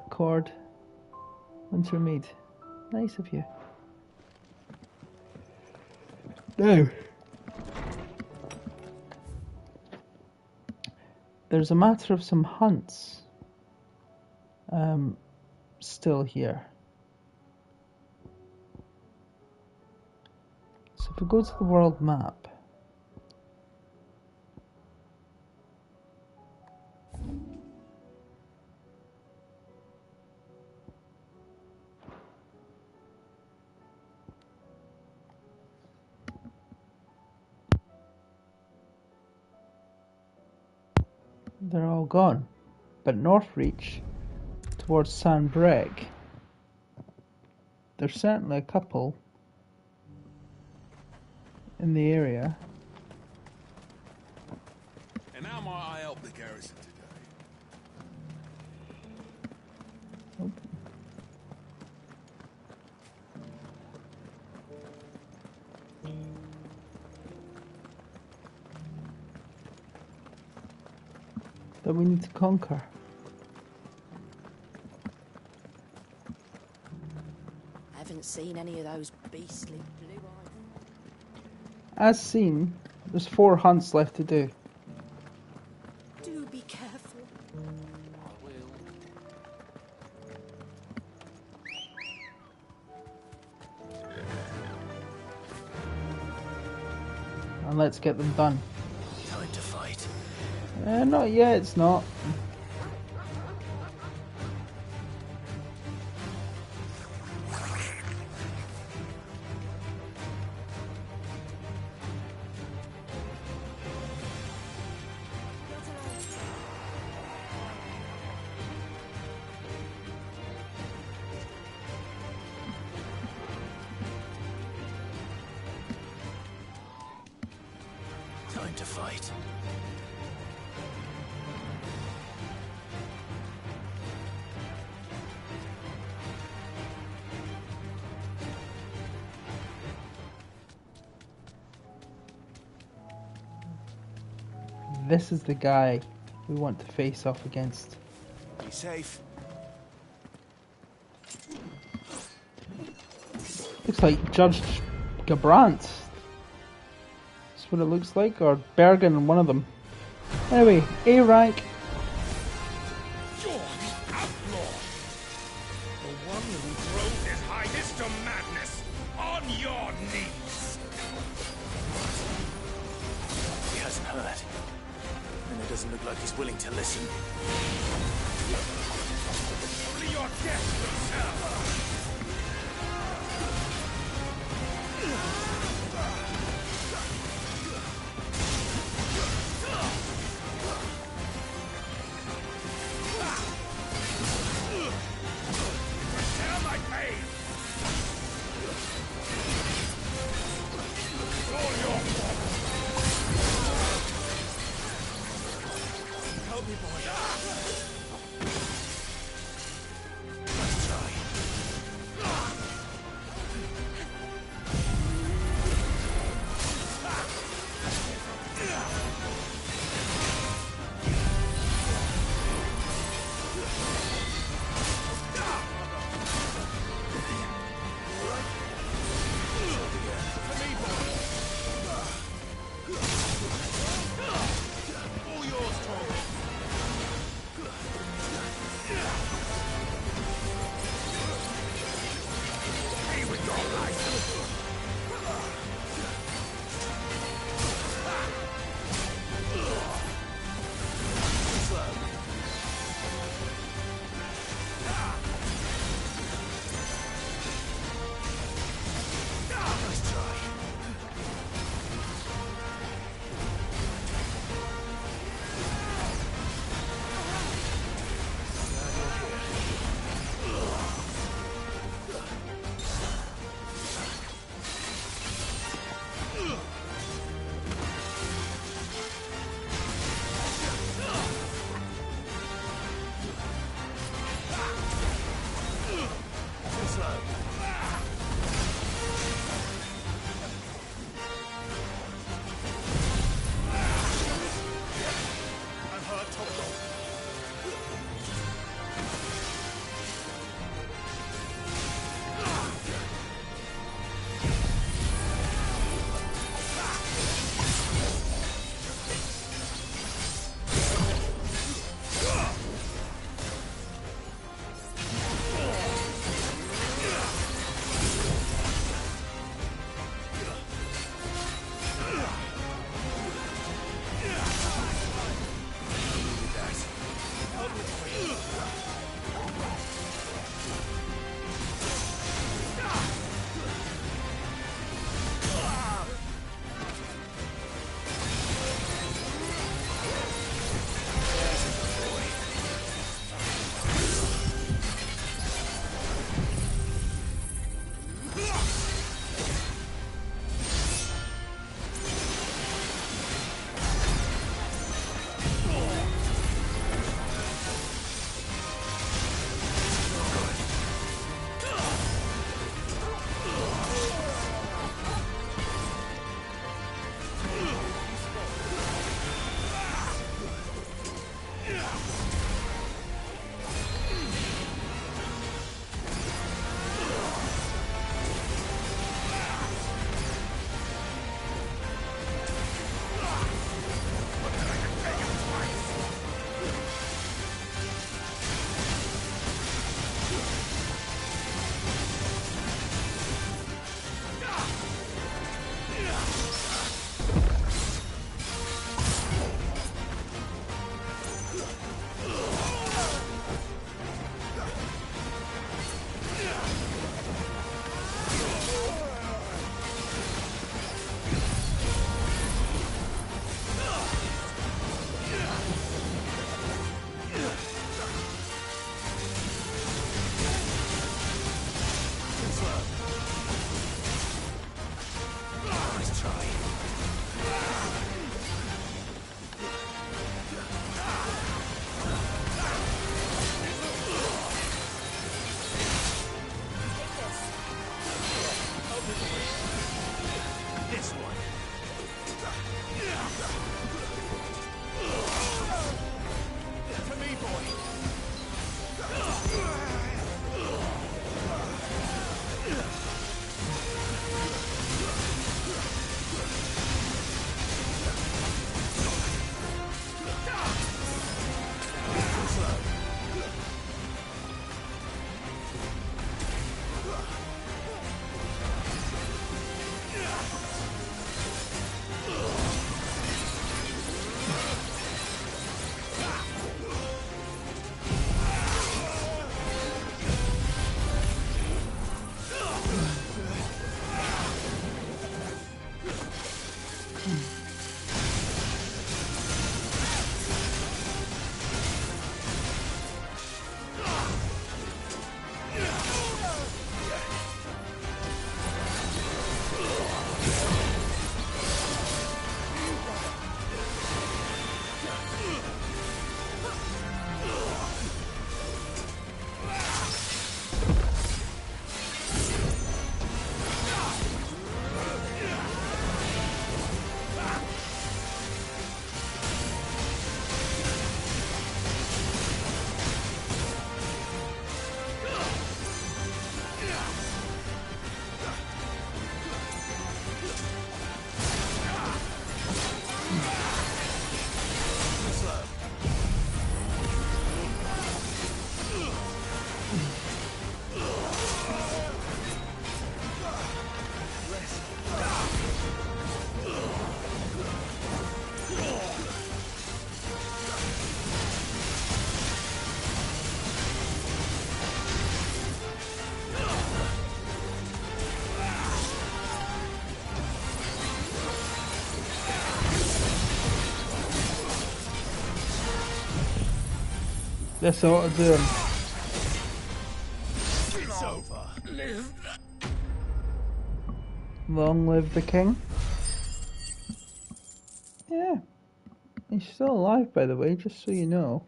Accord, Wintermead. Nice of you. Now, there's a matter of some hunts still here. So if we go to the world map, they're all gone. But Northreach, towards Sandbreg, there's certainly a couple in the area. And how might I help the garrison today? That we need to conquer. I haven't seen any of those beastly blue eyes. As seen, there's 4 hunts left to do. Do be careful. I will. And let's get them done. Time to fight. Not yet, it's not. Time to fight. This is the guy we want to face off against. Be safe. Looks like Judge Gabrant. That's what it looks like, or Bergen, one of them. Anyway, A rank. one who drove his highness to madness. On your knees! He hasn't heard. And it doesn't look like he's willing to listen. Only your death will serve! This ought to do him. It's over. Long live the king. Yeah. He's still alive, by the way, just so you know.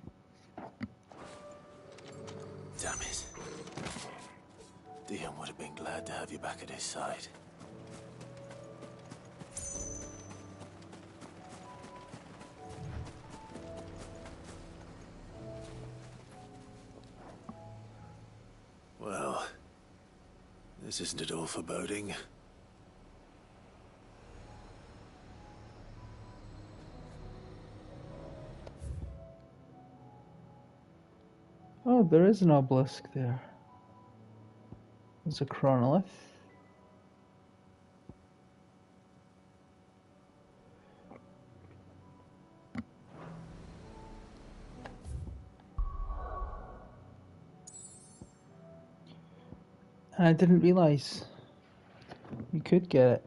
Damn it. Dion would have been glad to have you back at his side. Well, this isn't at all foreboding. Oh, there is an obelisk there. There's a chronolith. And I didn't realise you could get it.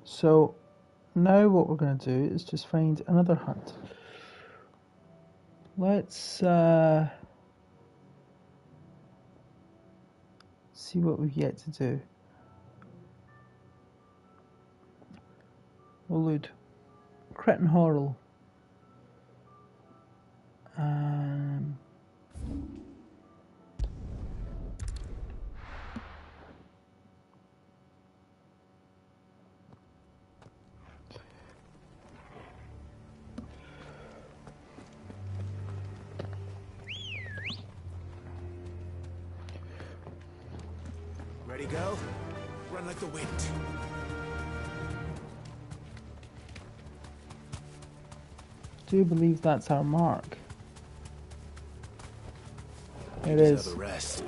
So now what we're going to do is just find another hut. Let's see what we've yet to do. We'll load Cretan Horrell. Ready, go? Run like the wind. Do you believe that's our mark? It You is. deserve a rest.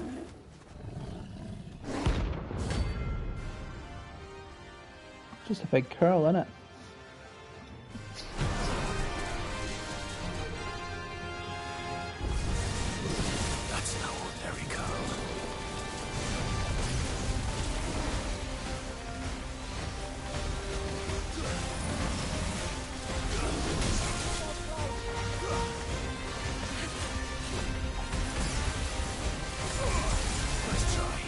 Just a big curl, innit? That's no ordinary curl. Nice try.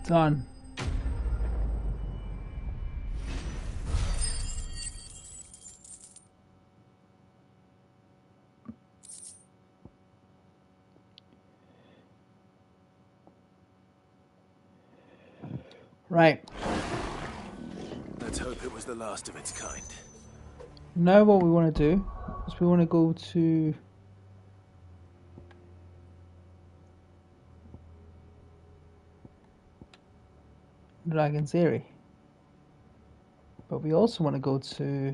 Done. Right. Let's hope it was the last of its kind. Now what we want to do is we want to go to Dragon's Eyrie. But we also want to go to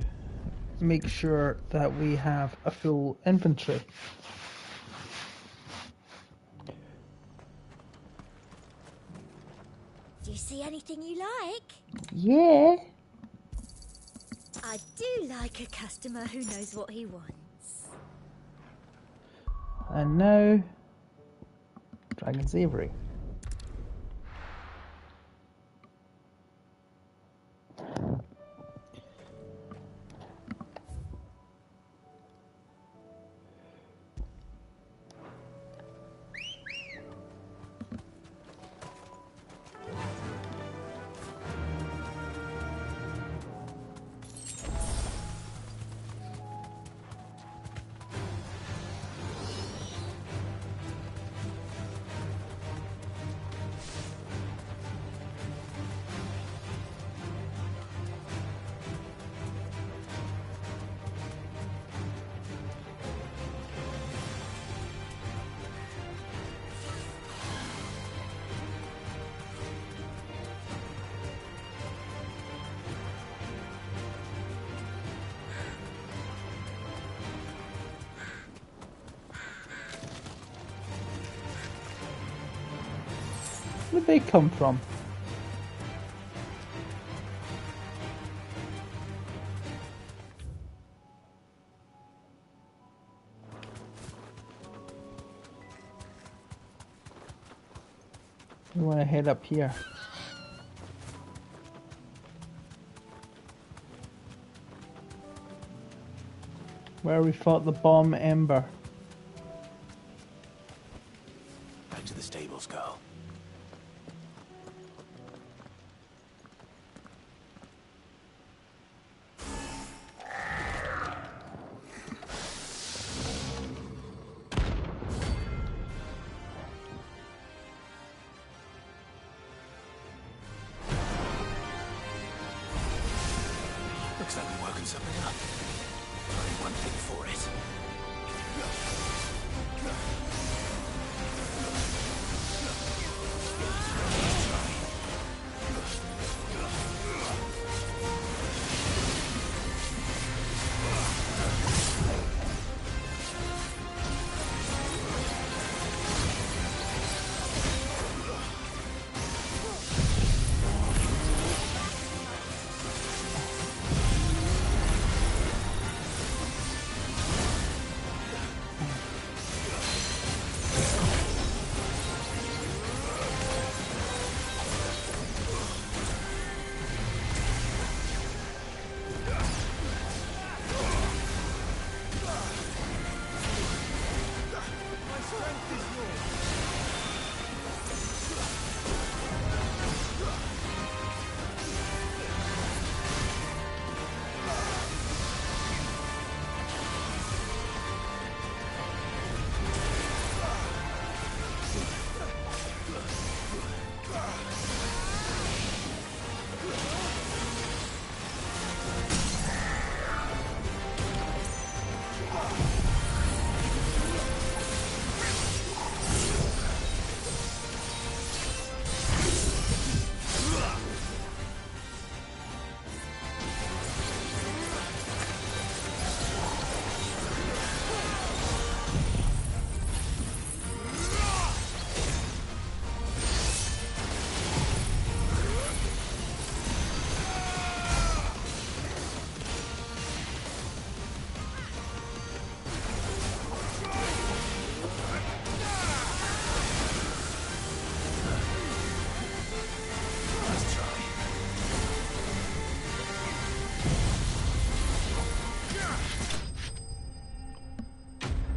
make sure that we have a full inventory. Do you see anything you like? Yeah. I do like a customer who knows what he wants. And now, Dragon's Eyrie. Where did they come from? We want to head up here. Where we fought the bomb Ember. Back to the stables, girl. Looks like we're working something up. Only one thing for it.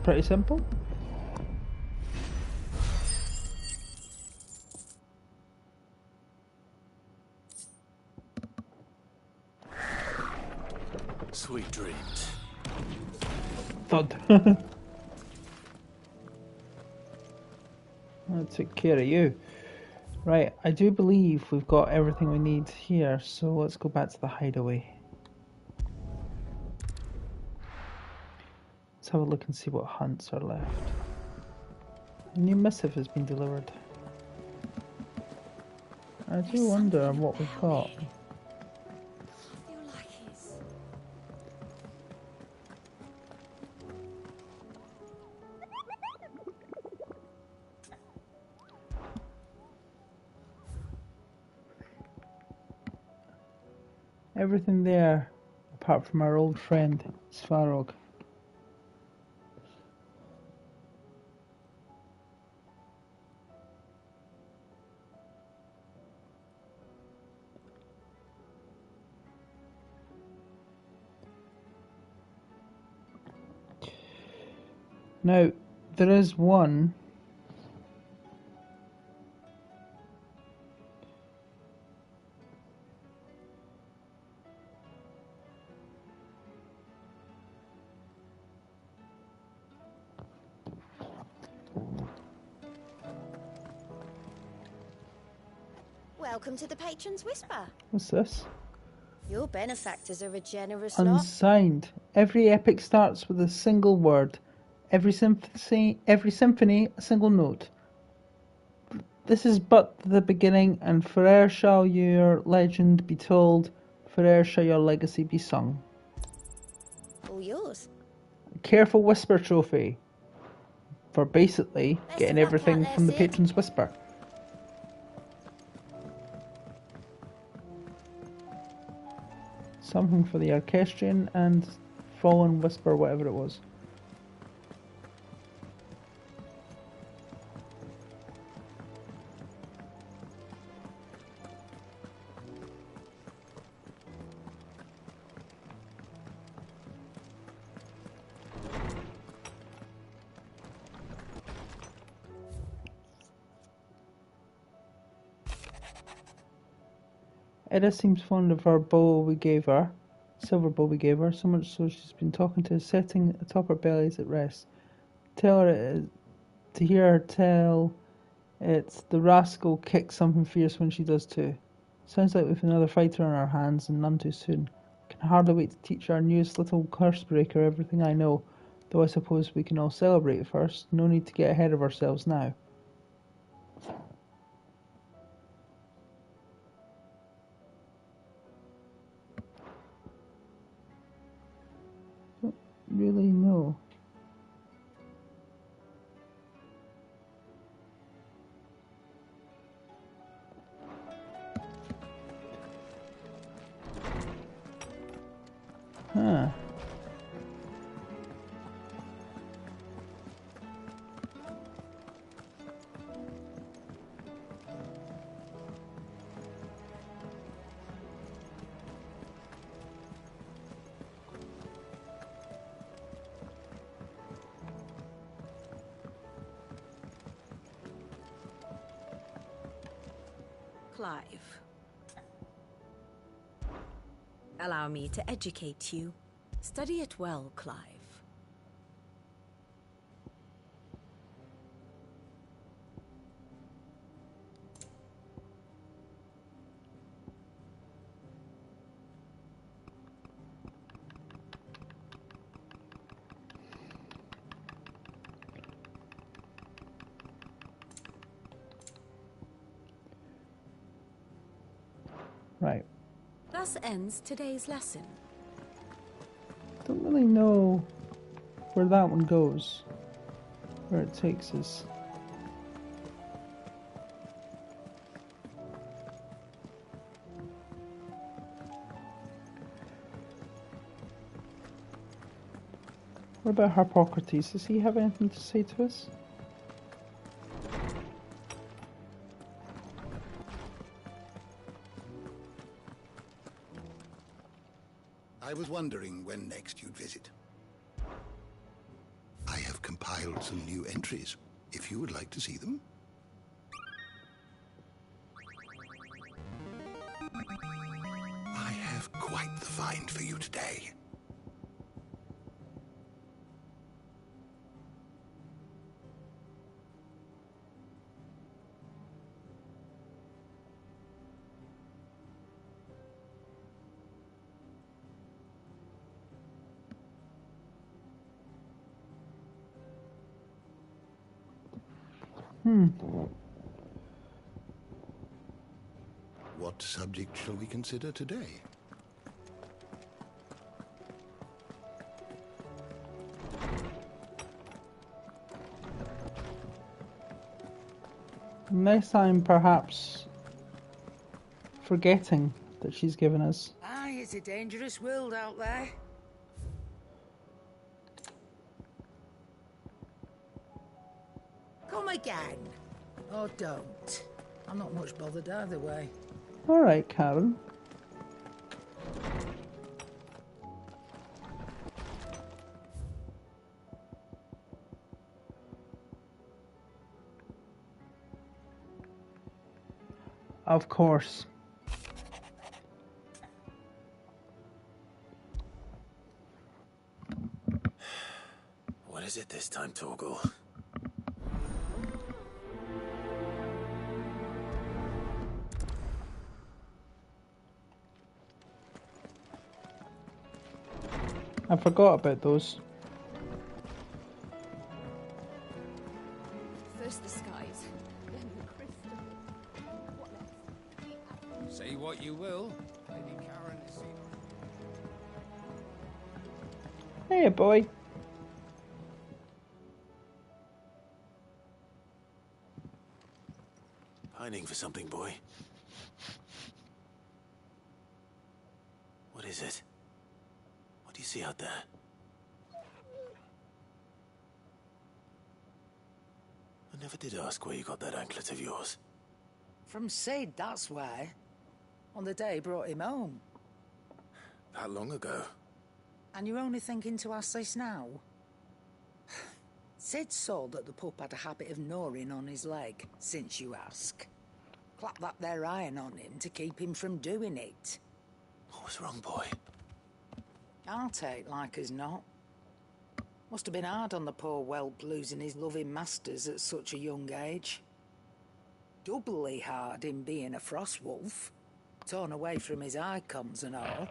Pretty simple. Thud. I'll take care of you. Right, I do believe we've got everything we need here, so let's go back to the hideaway. Let's have a look and see what hunts are left. A new missive has been delivered. I do wonder what we've got. Everything there, apart from our old friend, Svarog. Now, there is one. Welcome to the Patron's Whisper. What's this? Your benefactors are a generous lot. Unsigned. Every epic starts with a single word. Every symphony, a single note. This is but the beginning, and forever shall your legend be told, forever shall your legacy be sung. All yours. A careful whisper trophy for basically getting everything from the Patron's Whisper. Something for the Orchestrion and Fallen Whisper, whatever it was. Edda seems fond of our bow we gave her, silver bow we gave her, so much so she's been talking to us, setting atop her bellies at rest. Tell her to hear her tell it's the rascal kicks something fierce when she does too. Sounds like we've another fighter on our hands and none too soon. Can hardly wait to teach our newest little curse breaker everything I know, though I suppose we can all celebrate first. No need to get ahead of ourselves now. Really no. Huh. Clive. Allow me to educate you. Study it well, Clive. Right. Thus ends today's lesson. Don't really know where that one goes, where it takes us. What about Harpocrates? Does he have anything to say to us? I was wondering when next you'd visit. I have compiled some new entries, if you would like to see them. I have quite the find for you today. What subject shall we consider today? Unless I'm perhaps forgetting that she's given us. Aye, it's a dangerous world out there. Come again. Or don't. I'm not much bothered either way. Alright, Karen. Of course. What is it this time, Torgal? I forgot about those. First the skies, then the crystal. What next? Say what you will, Lady Karen is here. Hey, boy. Pining for something, boy. What is it? What do you see out there? I never did ask where you got that anklet of yours. From Sid, that's why. On the day he brought him home. That long ago? And you're only thinking to ask this now? Sid saw that the pup had a habit of gnawing on his leg, since you ask. Clap that there iron on him to keep him from doing it. What was wrong, boy? I'll take like as not. Must have been hard on the poor whelp losing his loving masters at such a young age. Doubly hard in being a frost wolf, torn away from his icons and all.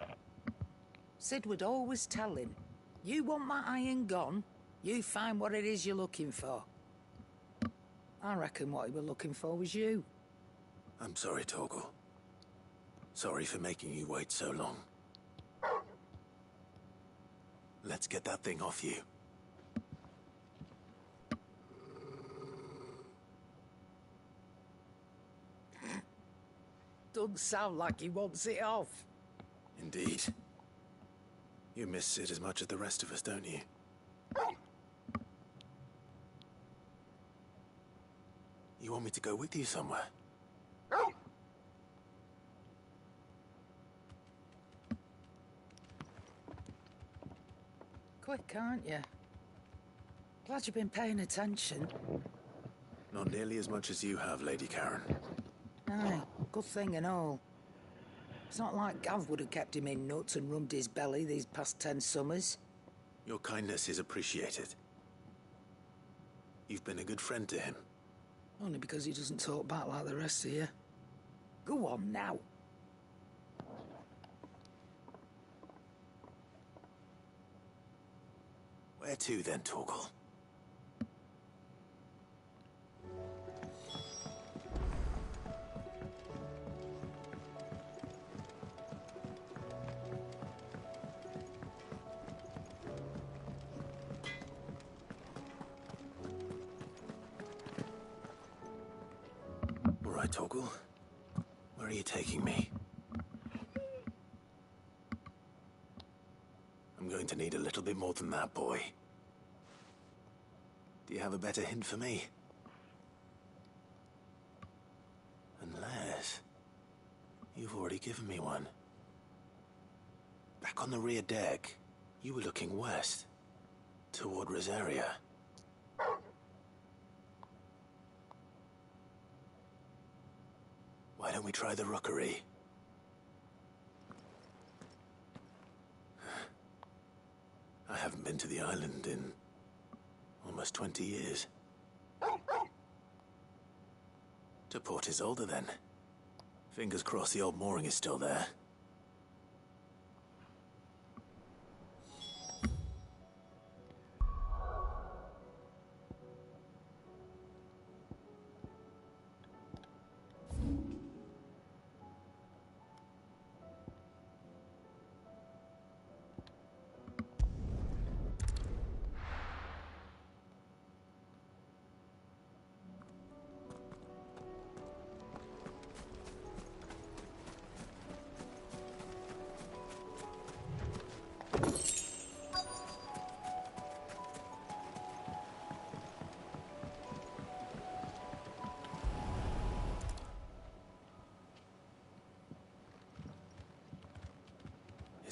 Sid would always tell him, you want that iron gone, you find what it is you're looking for. I reckon what he was looking for was you. I'm sorry, Torgal. Sorry for making you wait so long. Let's get that thing off you. Doesn't sound like he wants it off. Indeed. You miss Sid as much as the rest of us, don't you? You want me to go with you somewhere? Quick, aren't you? Glad you've been paying attention. Not nearly as much as you have, Lady Karen. Aye, good thing and all. It's not like Gav would have kept him in nuts and rubbed his belly these past 10 summers. Your kindness is appreciated. You've been a good friend to him. Only because he doesn't talk back like the rest of you. Go on now. Where to then, Torgal? All right, Torgal. Where are you taking me? I'm going to need a little bit more than that, boy. Do you have a better hint for me? Unless... you've already given me one. Back on the rear deck, you were looking west, toward Rosaria. Why don't we try the rookery? I haven't been to the island in almost 20 years. To Port Isolde, then. Fingers crossed the old mooring is still there.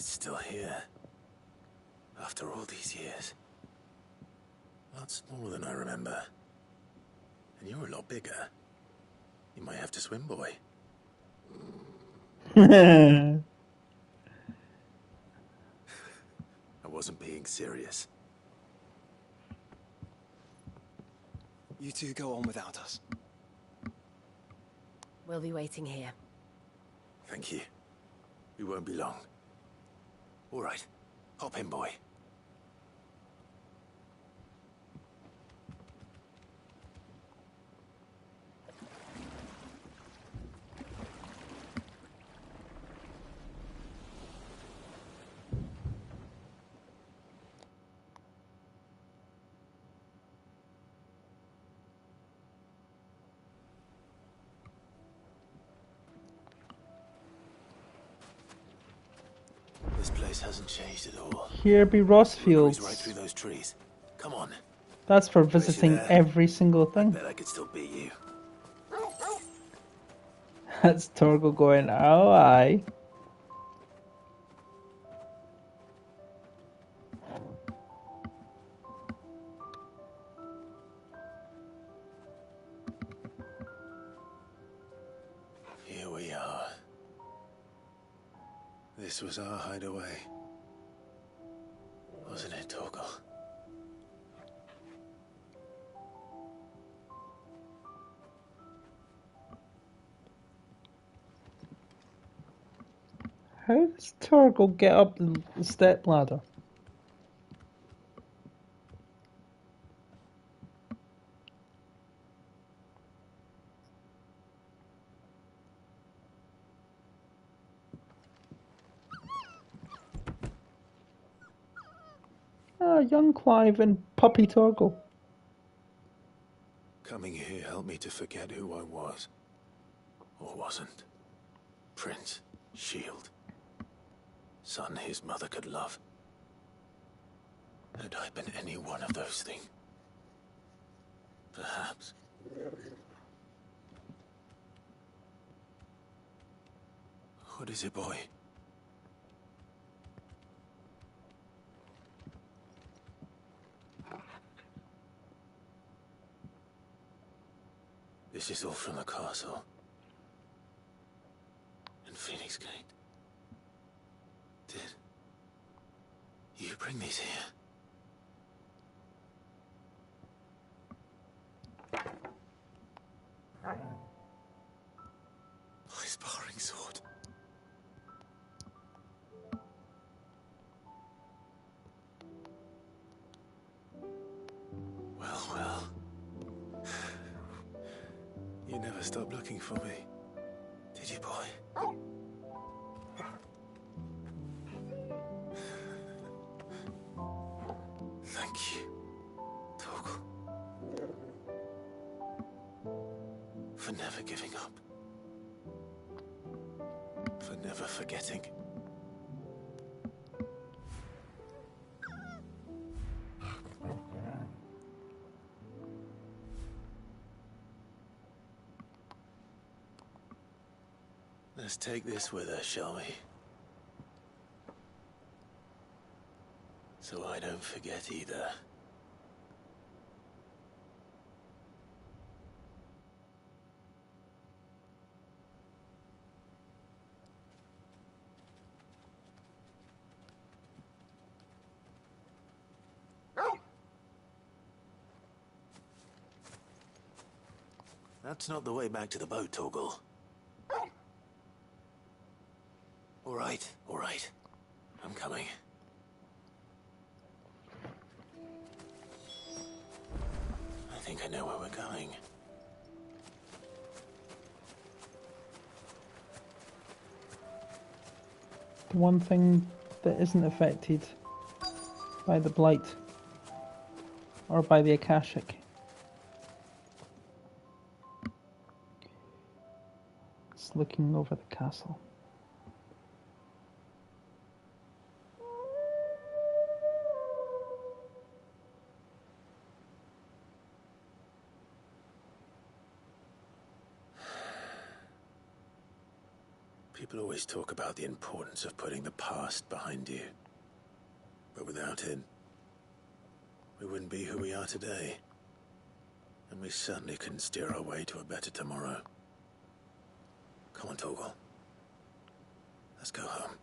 still here. After all these years. A lot smaller than I remember. And you're a lot bigger. You might have to swim, boy. I wasn't being serious. You two go on without us. We'll be waiting here. Thank you. We won't be long. All right. Hop in, boy. This place hasn't changed at all. Here be Ross Cruise Fields. right through those trees. Come on. That's for Place you visiting there. every single thing. Bet I could still beat you. That's Torgal going, oh aye. Here we are. This was our hideaway. Wasn't it, Torgal? How does Torgal get up the step ladder? Ah, young Clive and puppy Torgal. Coming here helped me to forget who I was. Or wasn't. Prince, shield. Son his mother could love. Had I been any one of those things? Perhaps. What is it, boy? This is all from the castle. In Phoenix Gate. Did you bring these here? My sparring sword. Well, well. You never stopped looking for me, did you, boy? Thank you, Torgal. For never giving up. For never forgetting. Let's take this with us, shall we? So I don't forget either. That's not the way back to the boat, Torgal. All right. I'm coming. I think I know where we're going. The one thing that isn't affected by the blight or by the Akashic. It's looking over the castle. People always talk about the importance of putting the past behind you. But without it, we wouldn't be who we are today. And we certainly couldn't steer our way to a better tomorrow. Come on, Torgal. Let's go home.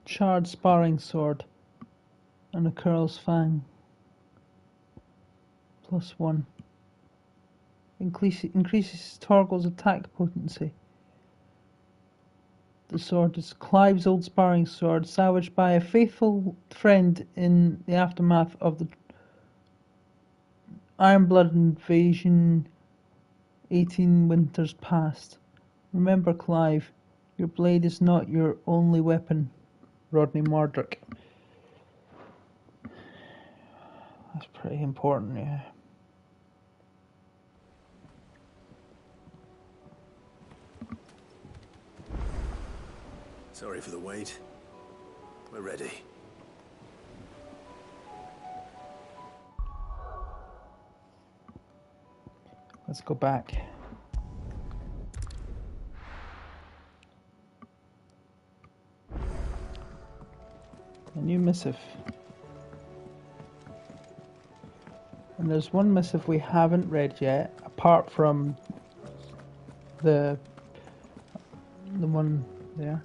Charred sparring sword and a curl's fang. +1. Increases Torgal's attack potency. The sword is Clive's old sparring sword, salvaged by a faithful friend in the aftermath of the Ironblood invasion 18 winters past. Remember, Clive, your blade is not your only weapon. Rodney Mordrick. That's pretty important, yeah. Sorry for the wait. We're ready. Let's go back. A new missive. And there's one missive we haven't read yet, apart from the one there.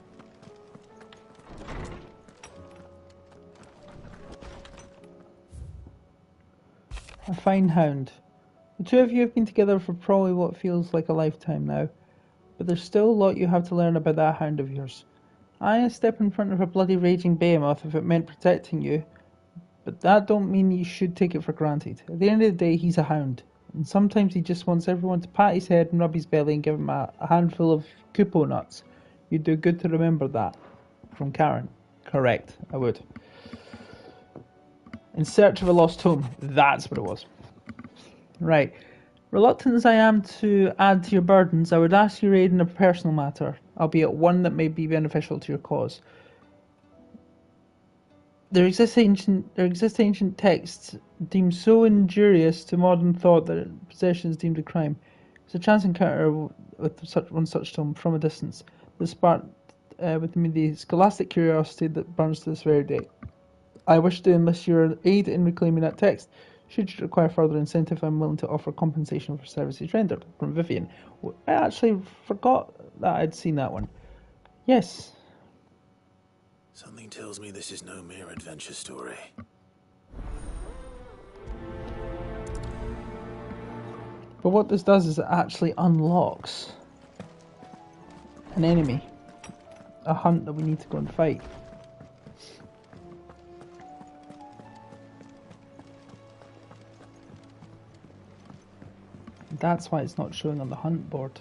A fine hound. The two of you have been together for probably what feels like a lifetime now, but there's still a lot you have to learn about that hound of yours. I step in front of a bloody raging behemoth if it meant protecting you, but that don't mean you should take it for granted. At the end of the day, he's a hound, and sometimes he just wants everyone to pat his head and rub his belly and give him a handful of kupo nuts. You'd do good to remember that. From Karen. Correct, I would. In search of a lost home. That's what it was. Right. Reluctant as I am to add to your burdens, I would ask your aid in a personal matter, albeit one that may be beneficial to your cause. There exist ancient texts deemed so injurious to modern thought that possession is deemed a crime. It's a chance encounter with such tome from a distance that sparked within me the scholastic curiosity that burns to this very day. I wish to enlist your aid in reclaiming that text. Should you require further incentive, I'm willing to offer compensation for services rendered. From Vivian. I actually forgot that I'd seen that one. Yes. Something tells me this is no mere adventure story. But what this does is it actually unlocks an enemy. A hunt that we need to go and fight. That's why it's not showing on the hunt board.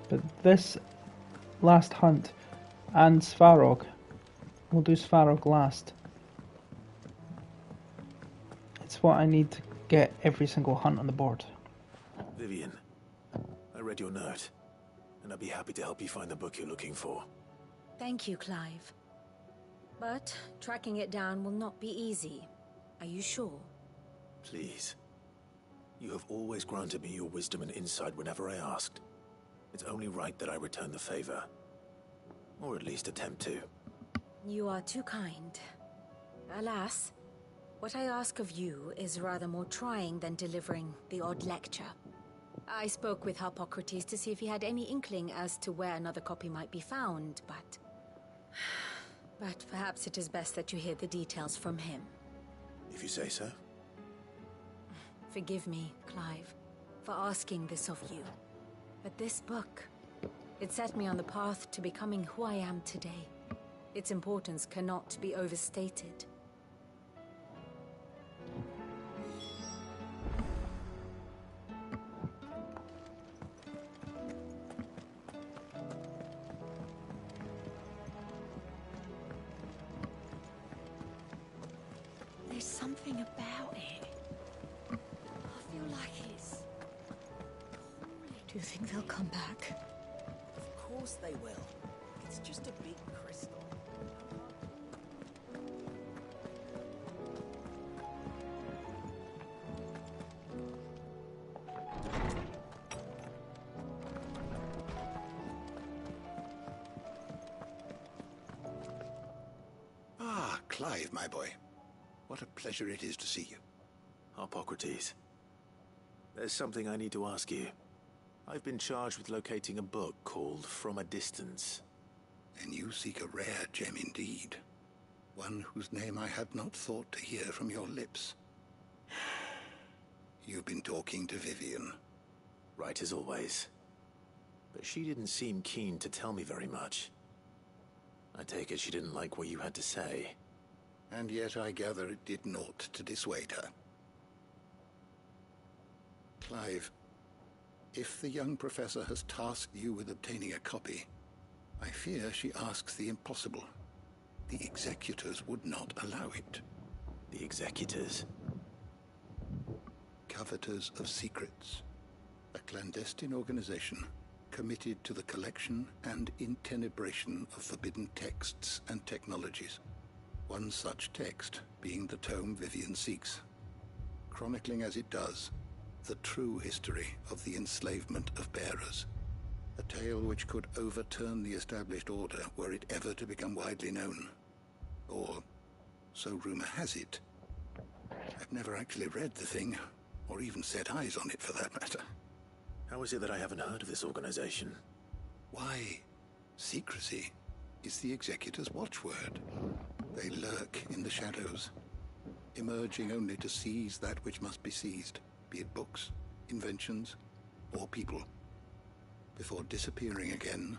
But this last hunt and Svarog, we'll do Svarog last. It's what I need to get every single hunt on the board. Vivian, I read your note, and I'd be happy to help you find the book you're looking for. Thank you, Clive. But tracking it down will not be easy. Are you sure? Please. You have always granted me your wisdom and insight whenever I asked. It's only right that I return the favor. Or at least attempt to. You are too kind. Alas, what I ask of you is rather more trying than delivering the odd lecture. I spoke with Harpocrates to see if he had any inkling as to where another copy might be found, but perhaps it is best that you hear the details from him. If you say so. Forgive me, Clive, for asking this of you. But this book, it set me on the path to becoming who I am today. Its importance cannot be overstated. There's something about it. I feel like it's calling to you think they'll come back? Of course they will. It's just a big crystal. Ah, Clive, my boy. What a pleasure it is to see you. Hippocrates. There's something I need to ask you. I've been charged with locating a book called From a Distance. And you seek a rare gem indeed. One whose name I had not thought to hear from your lips. You've been talking to Vivian. Right as always. But she didn't seem keen to tell me very much. I take it she didn't like what you had to say. And yet I gather it did naught to dissuade her. Clive, if the young professor has tasked you with obtaining a copy, I fear she asks the impossible. The executors would not allow it. The executors? Coveters of secrets. A clandestine organization committed to the collection and intenebration of forbidden texts and technologies. One such text being the tome Vivian seeks, chronicling as it does the true history of the enslavement of bearers, a tale which could overturn the established order were it ever to become widely known. Or, so rumor has it. I've never actually read the thing, or even set eyes on it for that matter. How is it that I haven't heard of this organization? Why, secrecy is the executor's watchword. They lurk in the shadows, emerging only to seize that which must be seized, be it books, inventions, or people, before disappearing again,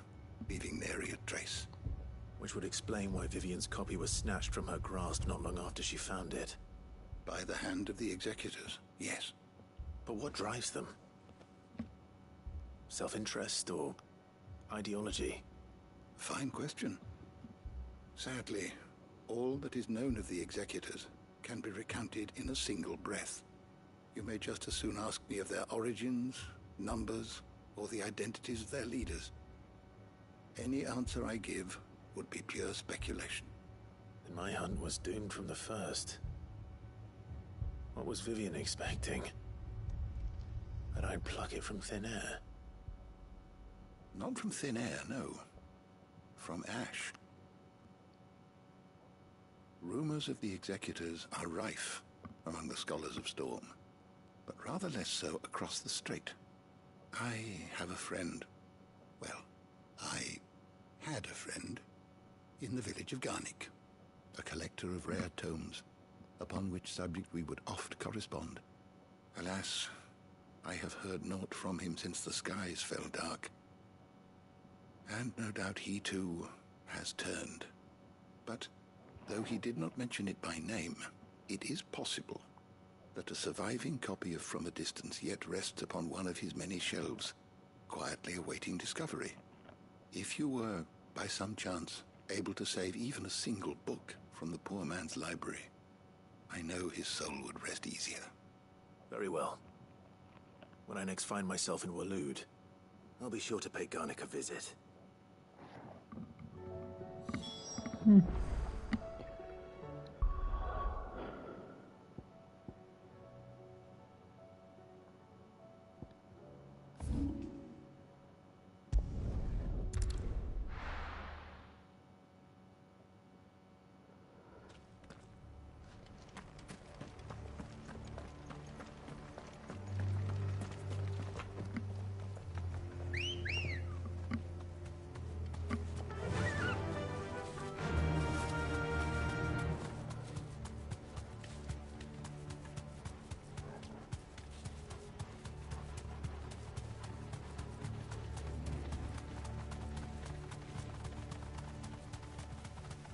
leaving nary a trace. Which would explain why Vivian's copy was snatched from her grasp not long after she found it. By the hand of the executors, yes. But what drives them? Self-interest or ideology? Fine question. Sadly, all that is known of the executors can be recounted in a single breath. You may just as soon ask me of their origins, numbers, or the identities of their leaders. Any answer I give would be pure speculation. Then my hunt was doomed from the first. What was Vivian expecting? That I'd pluck it from thin air? Not from thin air, no. From ash. Rumors of the executors are rife among the scholars of Storm, but rather less so across the strait. I have a friend. Well, I had a friend in the village of Garnick, a collector of rare tomes, upon which subject we would oft correspond. Alas, I have heard naught from him since the skies fell dark. And no doubt he too has turned. But though he did not mention it by name, it is possible that a surviving copy of From a Distance yet rests upon one of his many shelves, quietly awaiting discovery. If you were, by some chance, able to save even a single book from the poor man's library, I know his soul would rest easier. Very well. When I next find myself in Waloed, I'll be sure to pay Garnick a visit.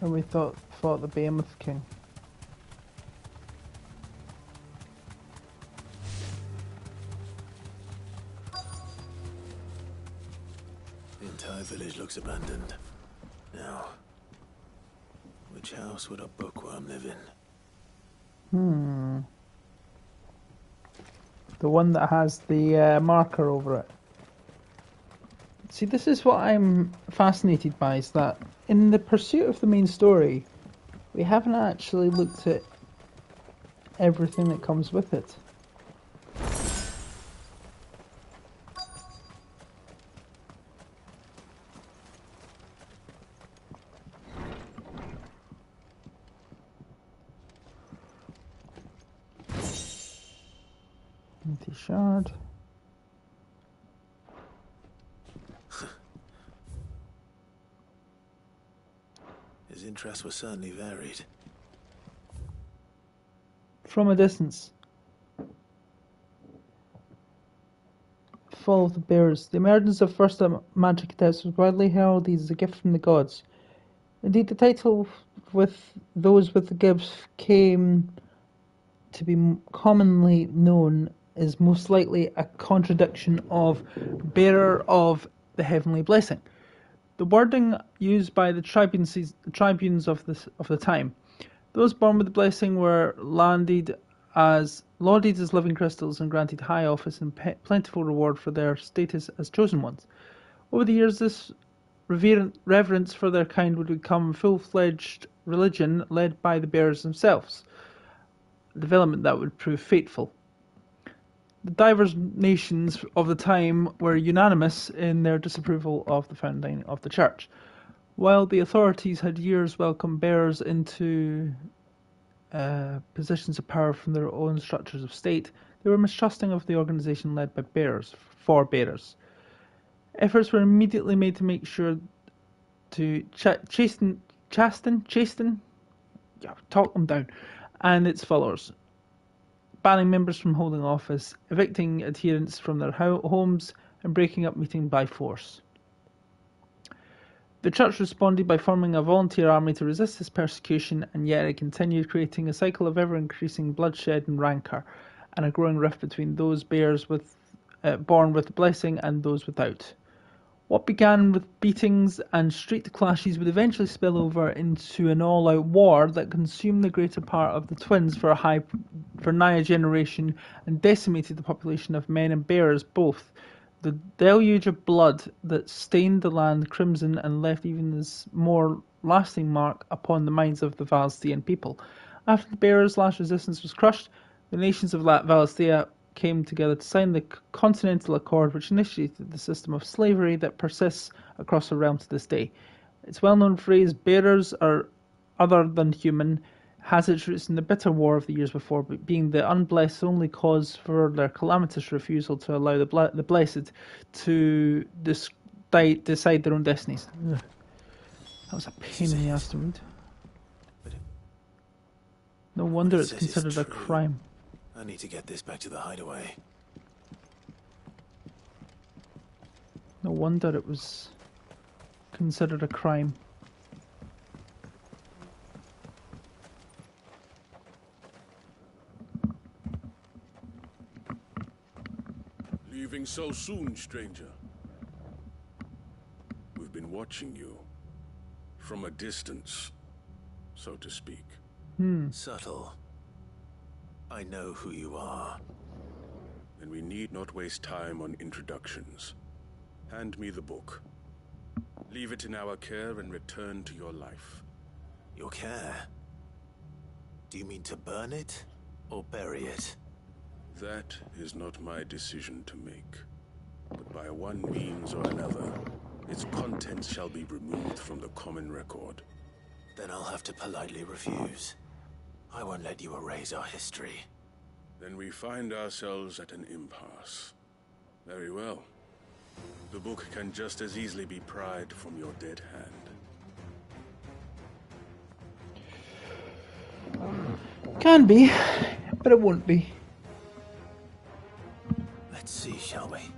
And we fought the Behemoth King. The entire village looks abandoned. Now, which house would a bookworm live in? The one that has the marker over it. See, this is what I'm fascinated by, is that in the pursuit of the main story, we haven't actually looked at everything that comes with it. Empty shard. His interests were certainly varied. From a distance. Fall of the Bears. The emergence of first magic adepts was widely heralded as a gift from the gods. Indeed, the title with those with the gifts came to be commonly known is most likely a contradiction of bearer of the heavenly blessing. The wording used by the tribunes of the time. Those born with the blessing were lauded as living crystals and granted high office and plentiful reward for their status as chosen ones. Over the years, this reverence for their kind would become a full-fledged religion led by the bearers themselves, a development that would prove fateful. The diverse nations of the time were unanimous in their disapproval of the founding of the church. While the authorities had years welcomed bearers into positions of power from their own structures of state, they were mistrusting of the organization led by bearers, for bearers. Efforts were immediately made to make sure to chasten, talk them down, and its followers, banning members from holding office, evicting adherents from their homes, and breaking up meetings by force. The church responded by forming a volunteer army to resist this persecution, and yet it continued, creating a cycle of ever-increasing bloodshed and rancour, and a growing rift between those bearers born with the blessing and those without. What began with beatings and street clashes would eventually spill over into an all-out war that consumed the greater part of the twins for nigh a generation and decimated the population of men and bearers both. The deluge of blood that stained the land crimson and left even this more lasting mark upon the minds of the Valstian people. After the bearers' last resistance was crushed, the nations of Valstia came together to sign the Continental Accord, which initiated the system of slavery that persists across the realm to this day. Its well-known phrase, "bearers are other than human," has its roots in the bitter war of the years before, being the unblessed only cause for their calamitous refusal to allow the blessed to decide their own destinies. Ugh. That was a pain in the ass to read. No wonder it's considered a crime. I need to get this back to the hideaway. No wonder it was considered a crime. Leaving so soon, stranger? We've been watching you. From a distance, so to speak. Subtle. I know who you are. Then we need not waste time on introductions. Hand me the book. Leave it in our care and return to your life. Your care? Do you mean to burn it or bury it? That is not my decision to make. But by one means or another, its contents shall be removed from the common record. Then I'll have to politely refuse. I won't let you erase our history. Then we find ourselves at an impasse. Very well. The book can just as easily be pried from your dead hand. Can be, but it won't be. Let's see, shall we?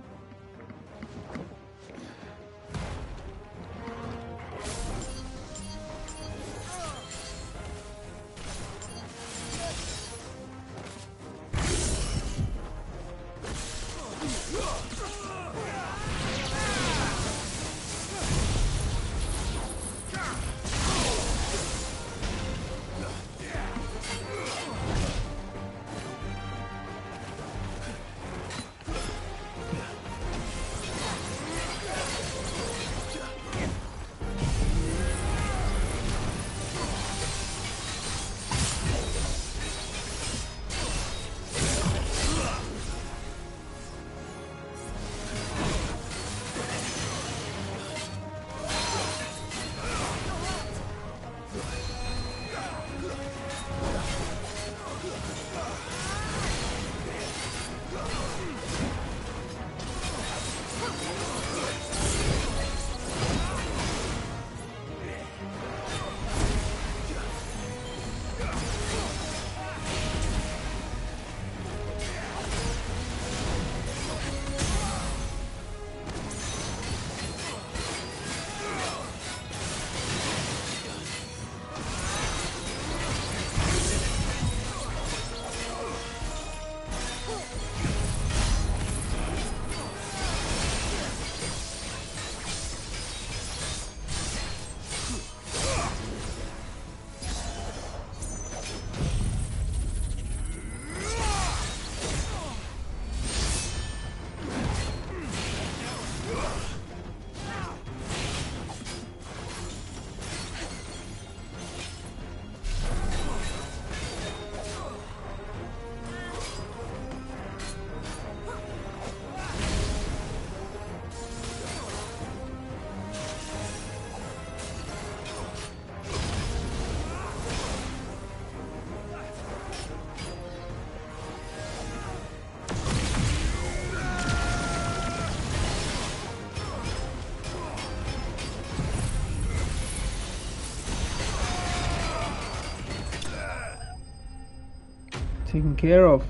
taken care of.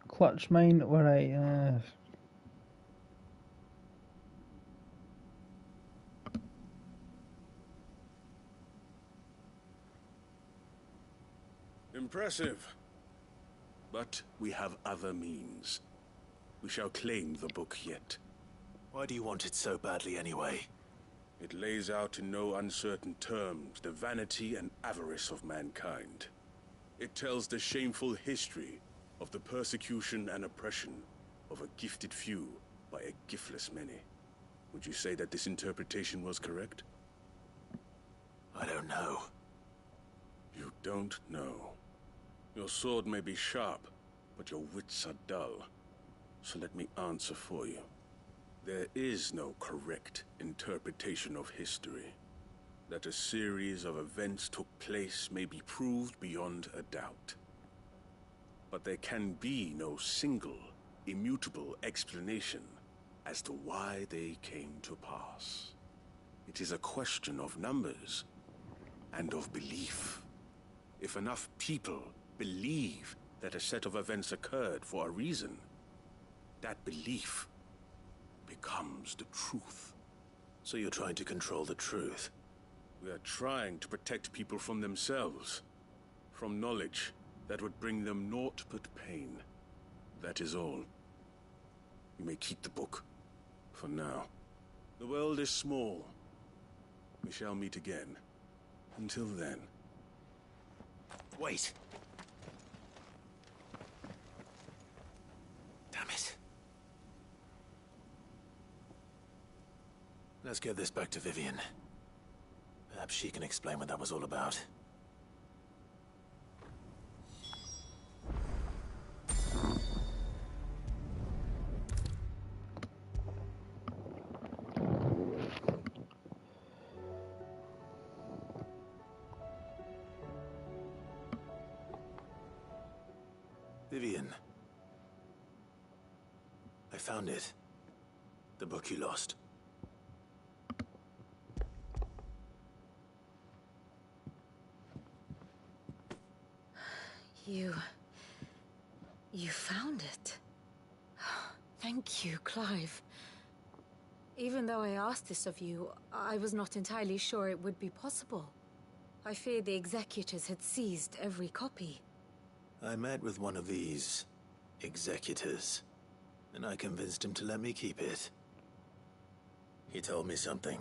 Clutch mine, alright. Impressive. But we have other means. We shall claim the book yet. Why do you want it so badly anyway? It lays out in no uncertain terms the vanity and avarice of mankind. It tells the shameful history of the persecution and oppression of a gifted few by a giftless many. Would you say that this interpretation was correct? I don't know. You don't know. Your sword may be sharp, but your wits are dull. So let me answer for you. There is no correct interpretation of history. That a series of events took place may be proved beyond a doubt. But there can be no single, immutable explanation as to why they came to pass. It is a question of numbers and of belief. If enough people believe that a set of events occurred for a reason, that belief becomes the truth. So you're trying to control the truth? We are trying to protect people from themselves, from knowledge that would bring them naught but pain. That is all. You may keep the book, for now. The world is small. We shall meet again. Until then. Wait. Damn it. Let's get this back to Vivian. Perhaps she can explain what that was all about. Vivian. I found it. The book you lost. You found it. Thank you, Clive. Even though I asked this of you, I was not entirely sure it would be possible. I feared the executors had seized every copy. I met with one of these executors, and I convinced him to let me keep it. He told me something.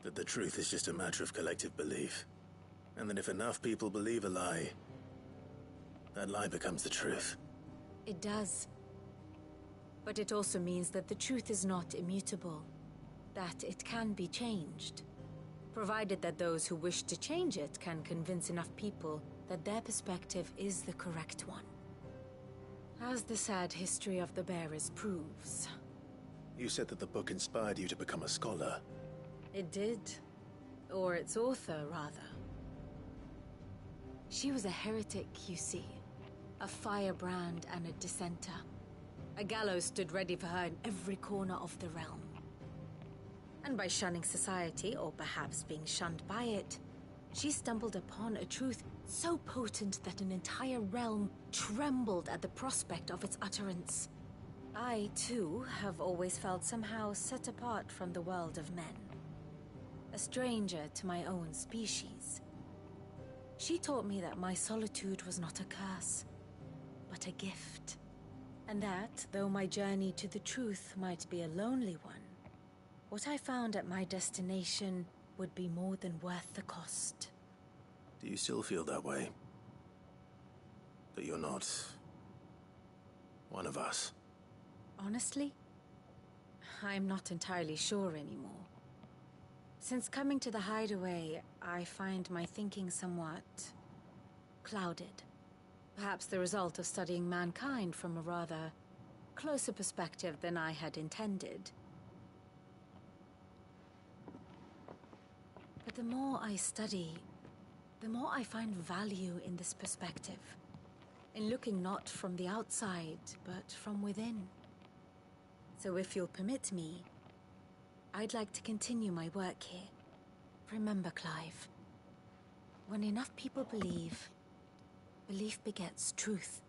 That the truth is just a matter of collective belief. And that if enough people believe a lie, that lie becomes the truth. It does. But it also means that the truth is not immutable. That it can be changed. Provided that those who wish to change it can convince enough people that their perspective is the correct one. As the sad history of the bearers proves. You said that the book inspired you to become a scholar. It did. Or its author, rather. She was a heretic, you see. A firebrand and a dissenter. A gallows stood ready for her in every corner of the realm. And by shunning society, or perhaps being shunned by it, she stumbled upon a truth so potent that an entire realm trembled at the prospect of its utterance. I, too, have always felt somehow set apart from the world of men. A stranger to my own species. She taught me that my solitude was not a curse, but a gift. And that, though my journey to the truth might be a lonely one, what I found at my destination would be more than worth the cost. Do you still feel that way? That you're not one of us? Honestly, I'm not entirely sure anymore. Since coming to the hideaway, I find my thinking somewhat clouded. Perhaps the result of studying mankind from a rather closer perspective than I had intended. But the more I study, the more I find value in this perspective. In looking not from the outside, but from within. So if you'll permit me, I'd like to continue my work here. Remember, Clive, when enough people believe, belief begets truth.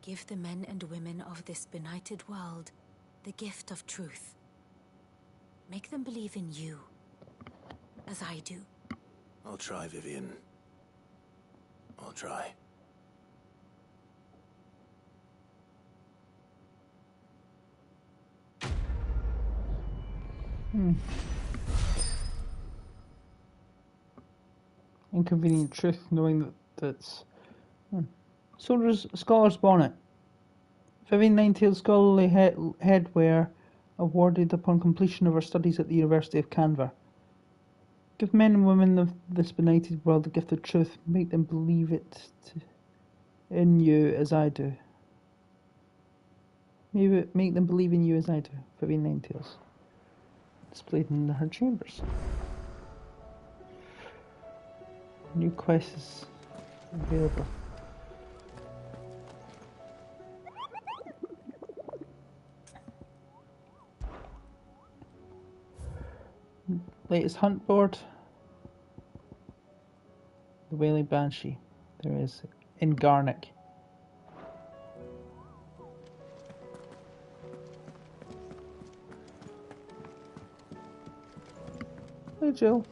Give the men and women of this benighted world the gift of truth. Make them believe in you, as I do. I'll try, Vivian. I'll try. Inconvenient truth, knowing that's... So does Scholar's Bonnet. Vivian Ninetail's scholarly headwear awarded upon completion of her studies at the University of Canberra. Give men and women of this benighted world the gift of truth. Make them believe in you as I do. Make them believe in you as I do. Vivian Ninetails. Displayed in her chambers. New quest is available. Latest hunt board. The Wailing Banshee. There is in Garnick. Hey Jill.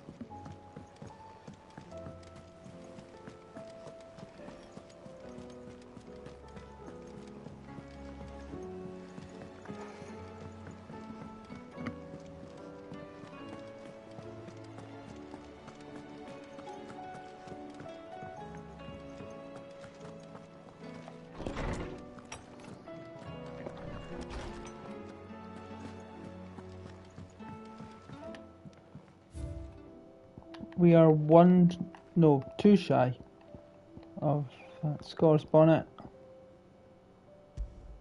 We are two shy of Scholar's Bonnet.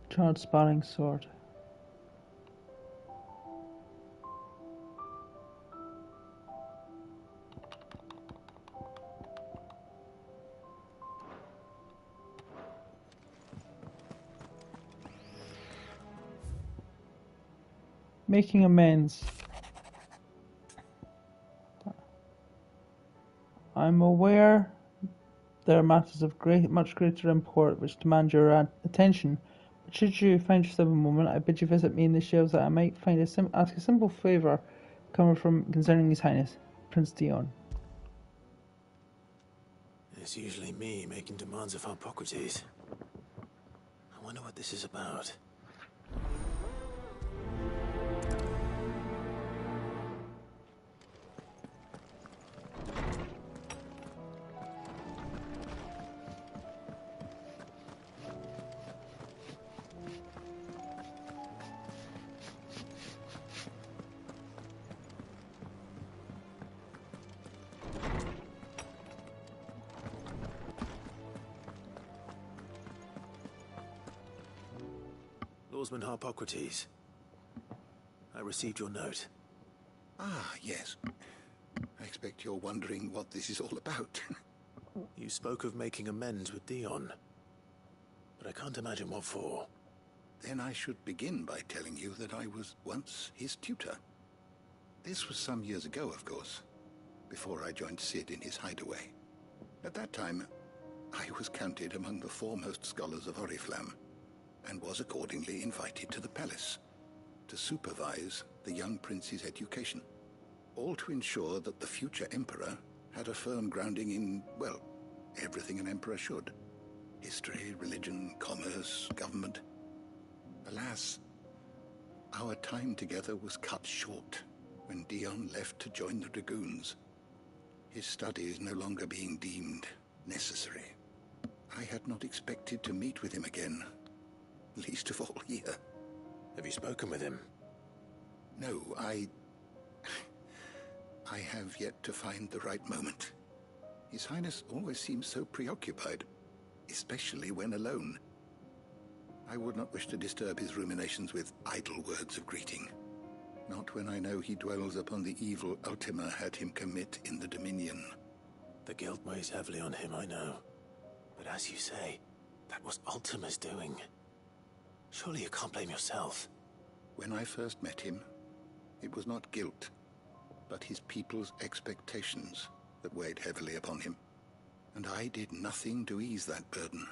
Charred Sparring Sword. Making amends. I'm aware there are matters of much greater import which demand your attention, but should you find yourself a moment, I bid you visit me in the shelves that I might find ask a simple favour coming from concerning His Highness, Prince Dion. It's usually me making demands of Hippocrates. I wonder what this is about. Lawsman Hippocrates, I received your note. Ah, yes. I expect you're wondering what this is all about. You spoke of making amends with Dion, but I can't imagine what for. Then I should begin by telling you that I was once his tutor. This was some years ago, of course, before I joined Sid in his hideaway. At that time, I was counted among the foremost scholars of Oriflamme, and was accordingly invited to the palace to supervise the young prince's education, all to ensure that the future emperor had a firm grounding in, well, everything an emperor should. History, religion, commerce, government. Alas, our time together was cut short when Dion left to join the Dragoons, his studies no longer being deemed necessary. I had not expected to meet with him again, least of all here. Have you spoken with him? No, I have yet to find the right moment. His Highness always seems so preoccupied, especially when alone. I would not wish to disturb his ruminations with idle words of greeting. Not when I know he dwells upon the evil Ultima had him commit in the Dominion. The guilt weighs heavily on him, I know. But as you say, that was Ultima's doing. Surely you can't blame yourself. When I first met him, It was not guilt, but his people's expectations that weighed heavily upon him, and I did nothing to ease that burden.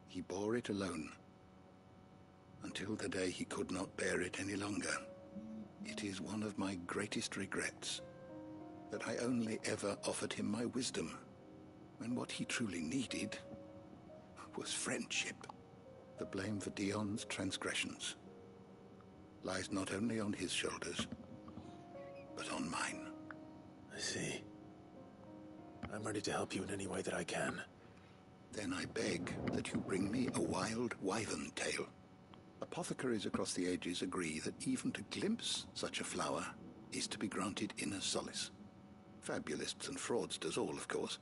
He bore it alone, until the day he could not bear it any longer. It is one of my greatest regrets that I only ever offered him my wisdom, when what he truly needed was friendship. The blame for Dion's transgressions lies not only on his shoulders, but on mine. I see. I'm ready to help you in any way that I can. Then I beg that you bring me a wild wyvern tail. Apothecaries across the ages agree that even to glimpse such a flower is to be granted inner solace. Fabulists and fraudsters all, of course.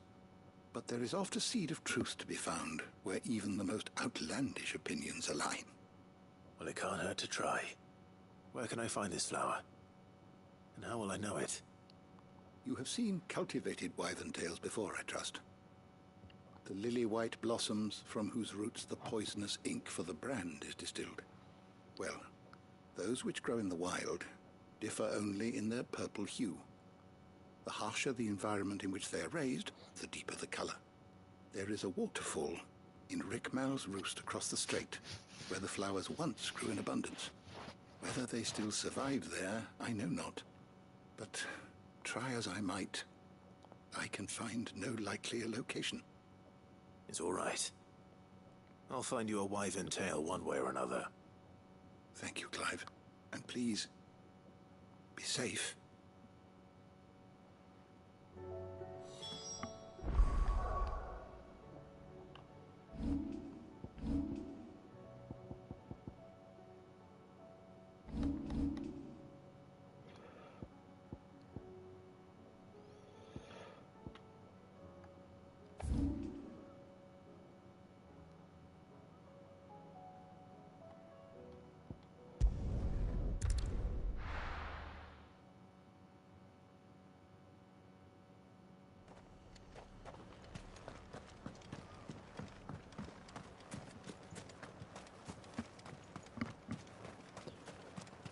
But there is oft a seed of truth to be found where even the most outlandish opinions align. Well, it can't hurt to try. Where can I find this flower? And how will I know it? You have seen cultivated wyvern tails before, I trust. The lily-white blossoms from whose roots the poisonous ink for the brand is distilled. Well, those which grow in the wild differ only in their purple hue. The harsher the environment in which they are raised, the deeper the color. There is a waterfall in Rickmal's roost across the strait, where the flowers once grew in abundance. Whether they still survive there, I know not. But try as I might, I can find no likelier location. It's all right. I'll find you a wyvern tail one way or another. Thank you, Clive. And please, be safe.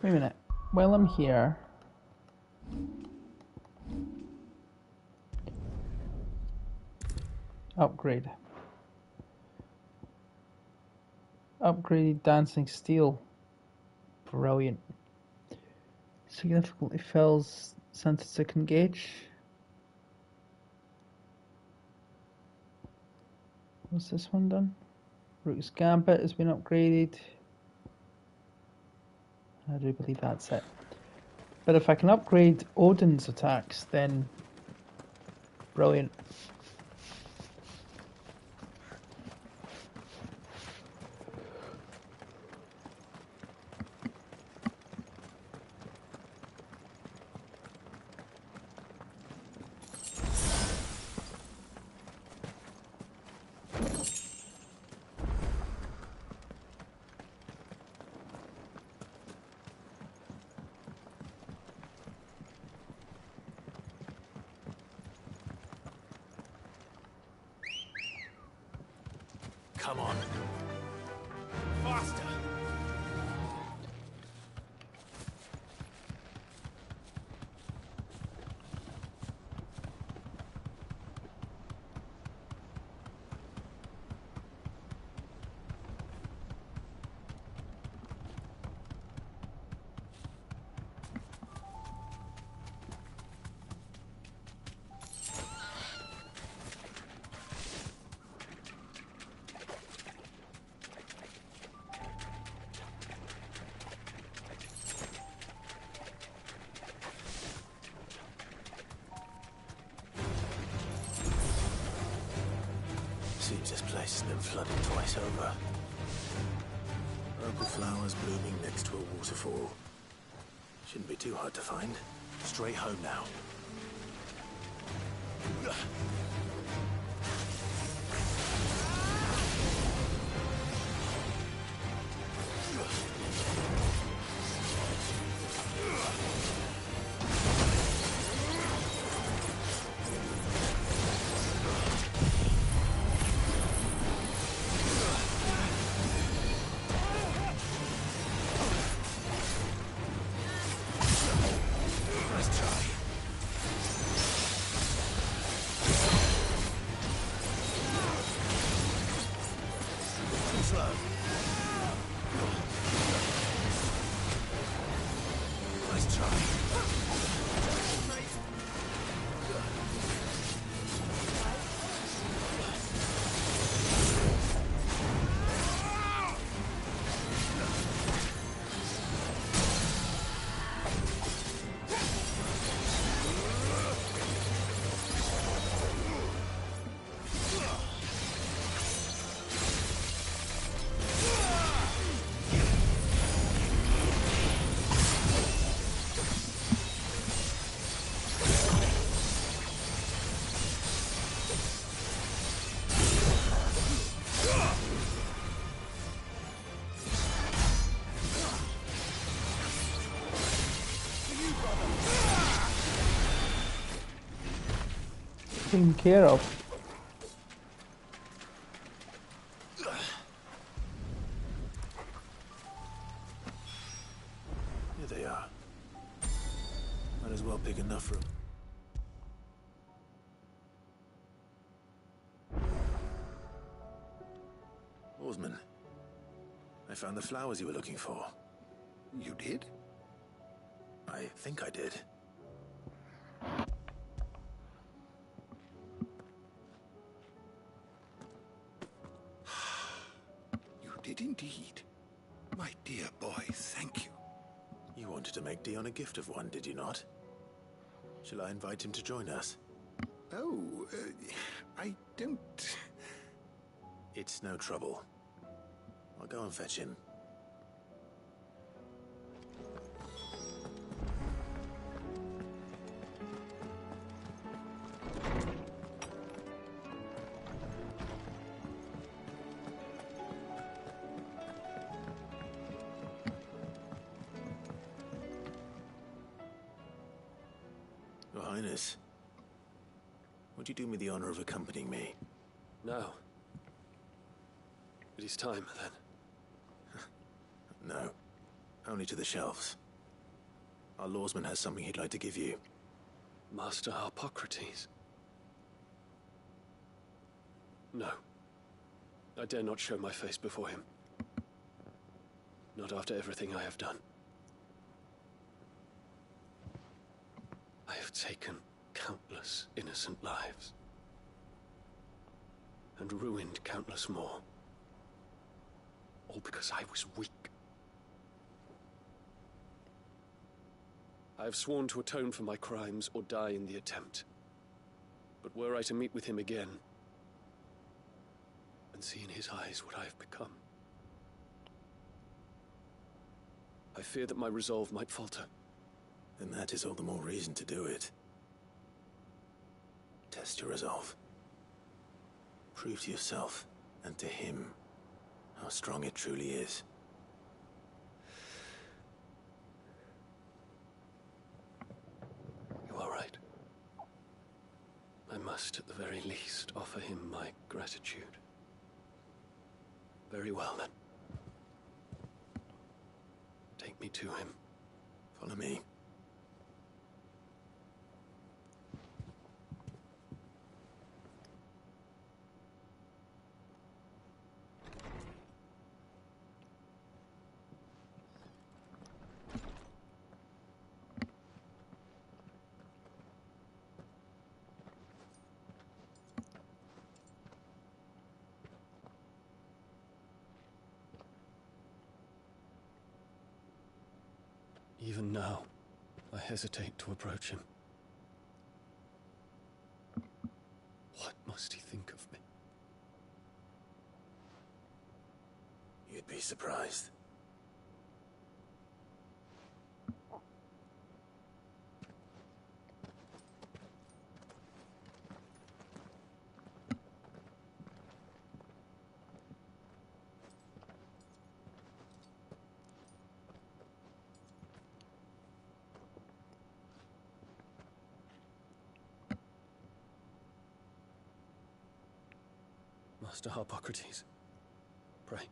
Wait a minute. While I'm here, upgrade. Upgraded dancing steel. Brilliant. Significantly fills Santa second gauge. What's this one done? Root's Gambit has been upgraded. I do believe that's it. But if I can upgrade Odin's attacks, then brilliant. Come on. Faster! Seems this place has been flooded twice over. Purple flowers blooming next to a waterfall. Shouldn't be too hard to find. Straight home now. Nice try. Taken care of. Here they are. Might as well pick enough for 'em. Oarsman, I found the flowers you were looking for. You did? I think I did. You did indeed. My dear boy, thank you. You wanted to make Dion a gift of one, did you not? Shall I invite him to join us? Oh, I don't... It's no trouble. I'll go and fetch him. Your Highness, would you do me the honor of accompanying me? No. It is time, then. No. Only to the shelves. Our lawsman has something he'd like to give you. Master Hippocrates. No. I dare not show my face before him. Not after everything I have done. I have taken countless innocent lives. And ruined countless more. All because I was weak. I have sworn to atone for my crimes or die in the attempt. But were I to meet with him again, and see in his eyes what I have become, I fear that my resolve might falter. Then that is all the more reason to do it. Test your resolve. Prove to yourself, and to him, how strong it truly is. You are right. I must, at the very least, offer him my gratitude. Very well, then. Take me to him. Follow me. Even now, I hesitate to approach him. What must he think of me? You'd be surprised. Master Hippocrates, pray,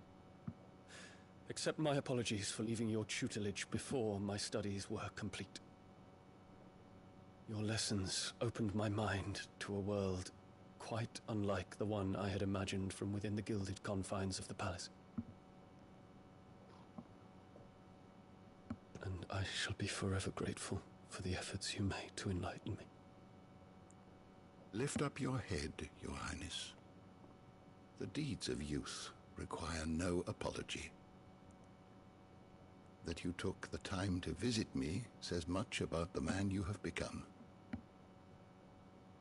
accept my apologies for leaving your tutelage before my studies were complete. Your lessons opened my mind to a world quite unlike the one I had imagined from within the gilded confines of the palace. And I shall be forever grateful for the efforts you made to enlighten me. Lift up your head, Your Highness. The deeds of youth require no apology. That you took the time to visit me says much about the man you have become.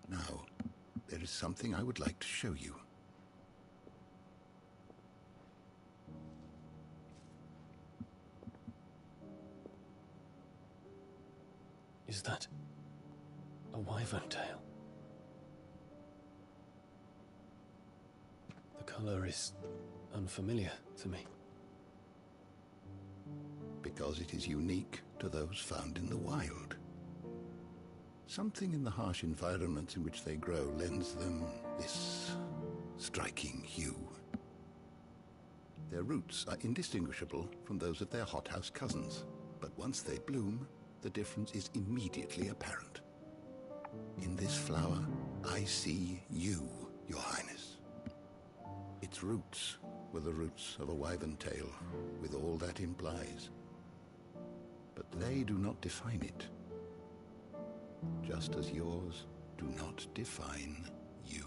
Now, there is something I would like to show you. Is that a wyvern tail? The color is unfamiliar to me. Because it is unique to those found in the wild. Something in the harsh environments in which they grow lends them this striking hue. Their roots are indistinguishable from those of their hothouse cousins, but once they bloom, the difference is immediately apparent. In this flower, I see you, Your Highness. Its roots were the roots of a wyvern tail, with all that implies. But they do not define it, just as yours do not define you.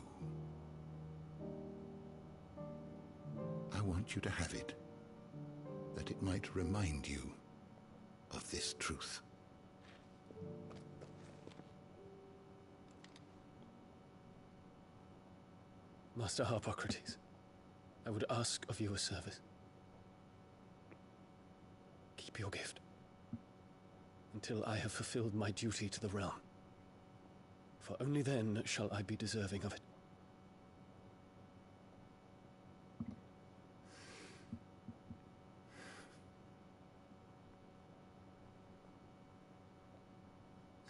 I want you to have it, that it might remind you of this truth. Master Harpocrates, I would ask of you a service. Keep your gift until I have fulfilled my duty to the realm, for only then shall I be deserving of it.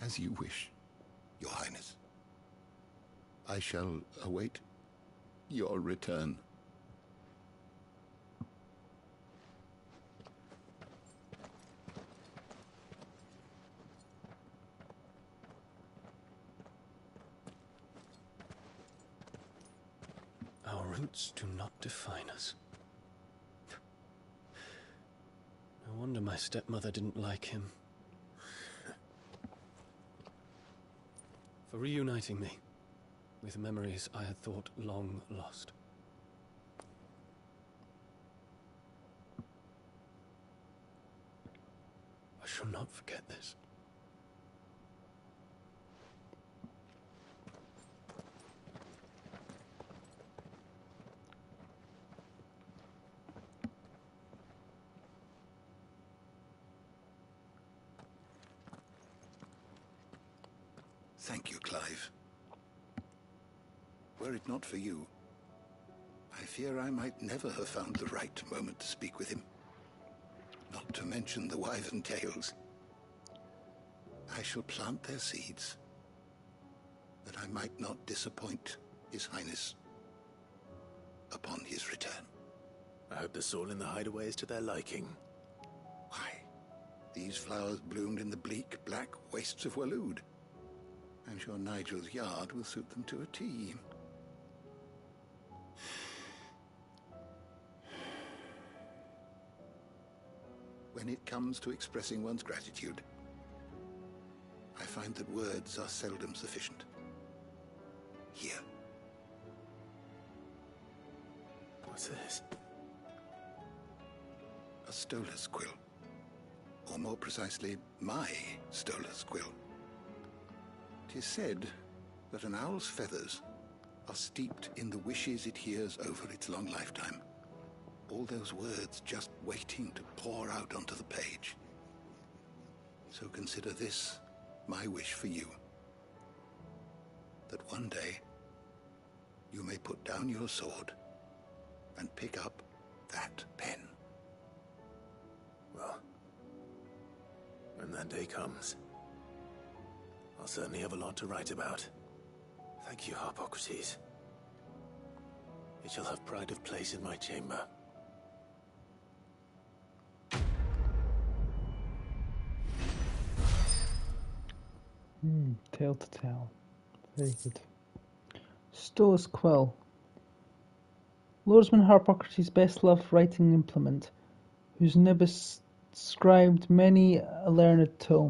As you wish, Your Highness. I shall await your return. Our roots do not define us. No wonder my stepmother didn't like him. For reuniting me with memories I had thought long lost. I shall not forget this. Thank you, Clive. Were it not for you, I fear I might never have found the right moment to speak with him. Not to mention the wyvern tales. I shall plant their seeds, that I might not disappoint His Highness upon his return. I hope the soil in the hideaway is to their liking. Why, these flowers bloomed in the bleak, black wastes of Waloed. I'm sure Nigel's yard will suit them to a T. When it comes to expressing one's gratitude, I find that words are seldom sufficient. Here. What's this? A stolas quill. Or more precisely, my stolas quill. 'Tis said that an owl's feathers are steeped in the wishes it hears over its long lifetime. All those words just waiting to pour out onto the page. So consider this my wish for you. That one day you may put down your sword and pick up that pen. Well, when that day comes, I'll certainly have a lot to write about. Thank you, Harpocrates. It shall have pride of place in my chamber. Tale to tell. Very good. Stolas quill. Lordsman Harpocrates' best loved writing implement, whose nibus transcribed many a learned tome.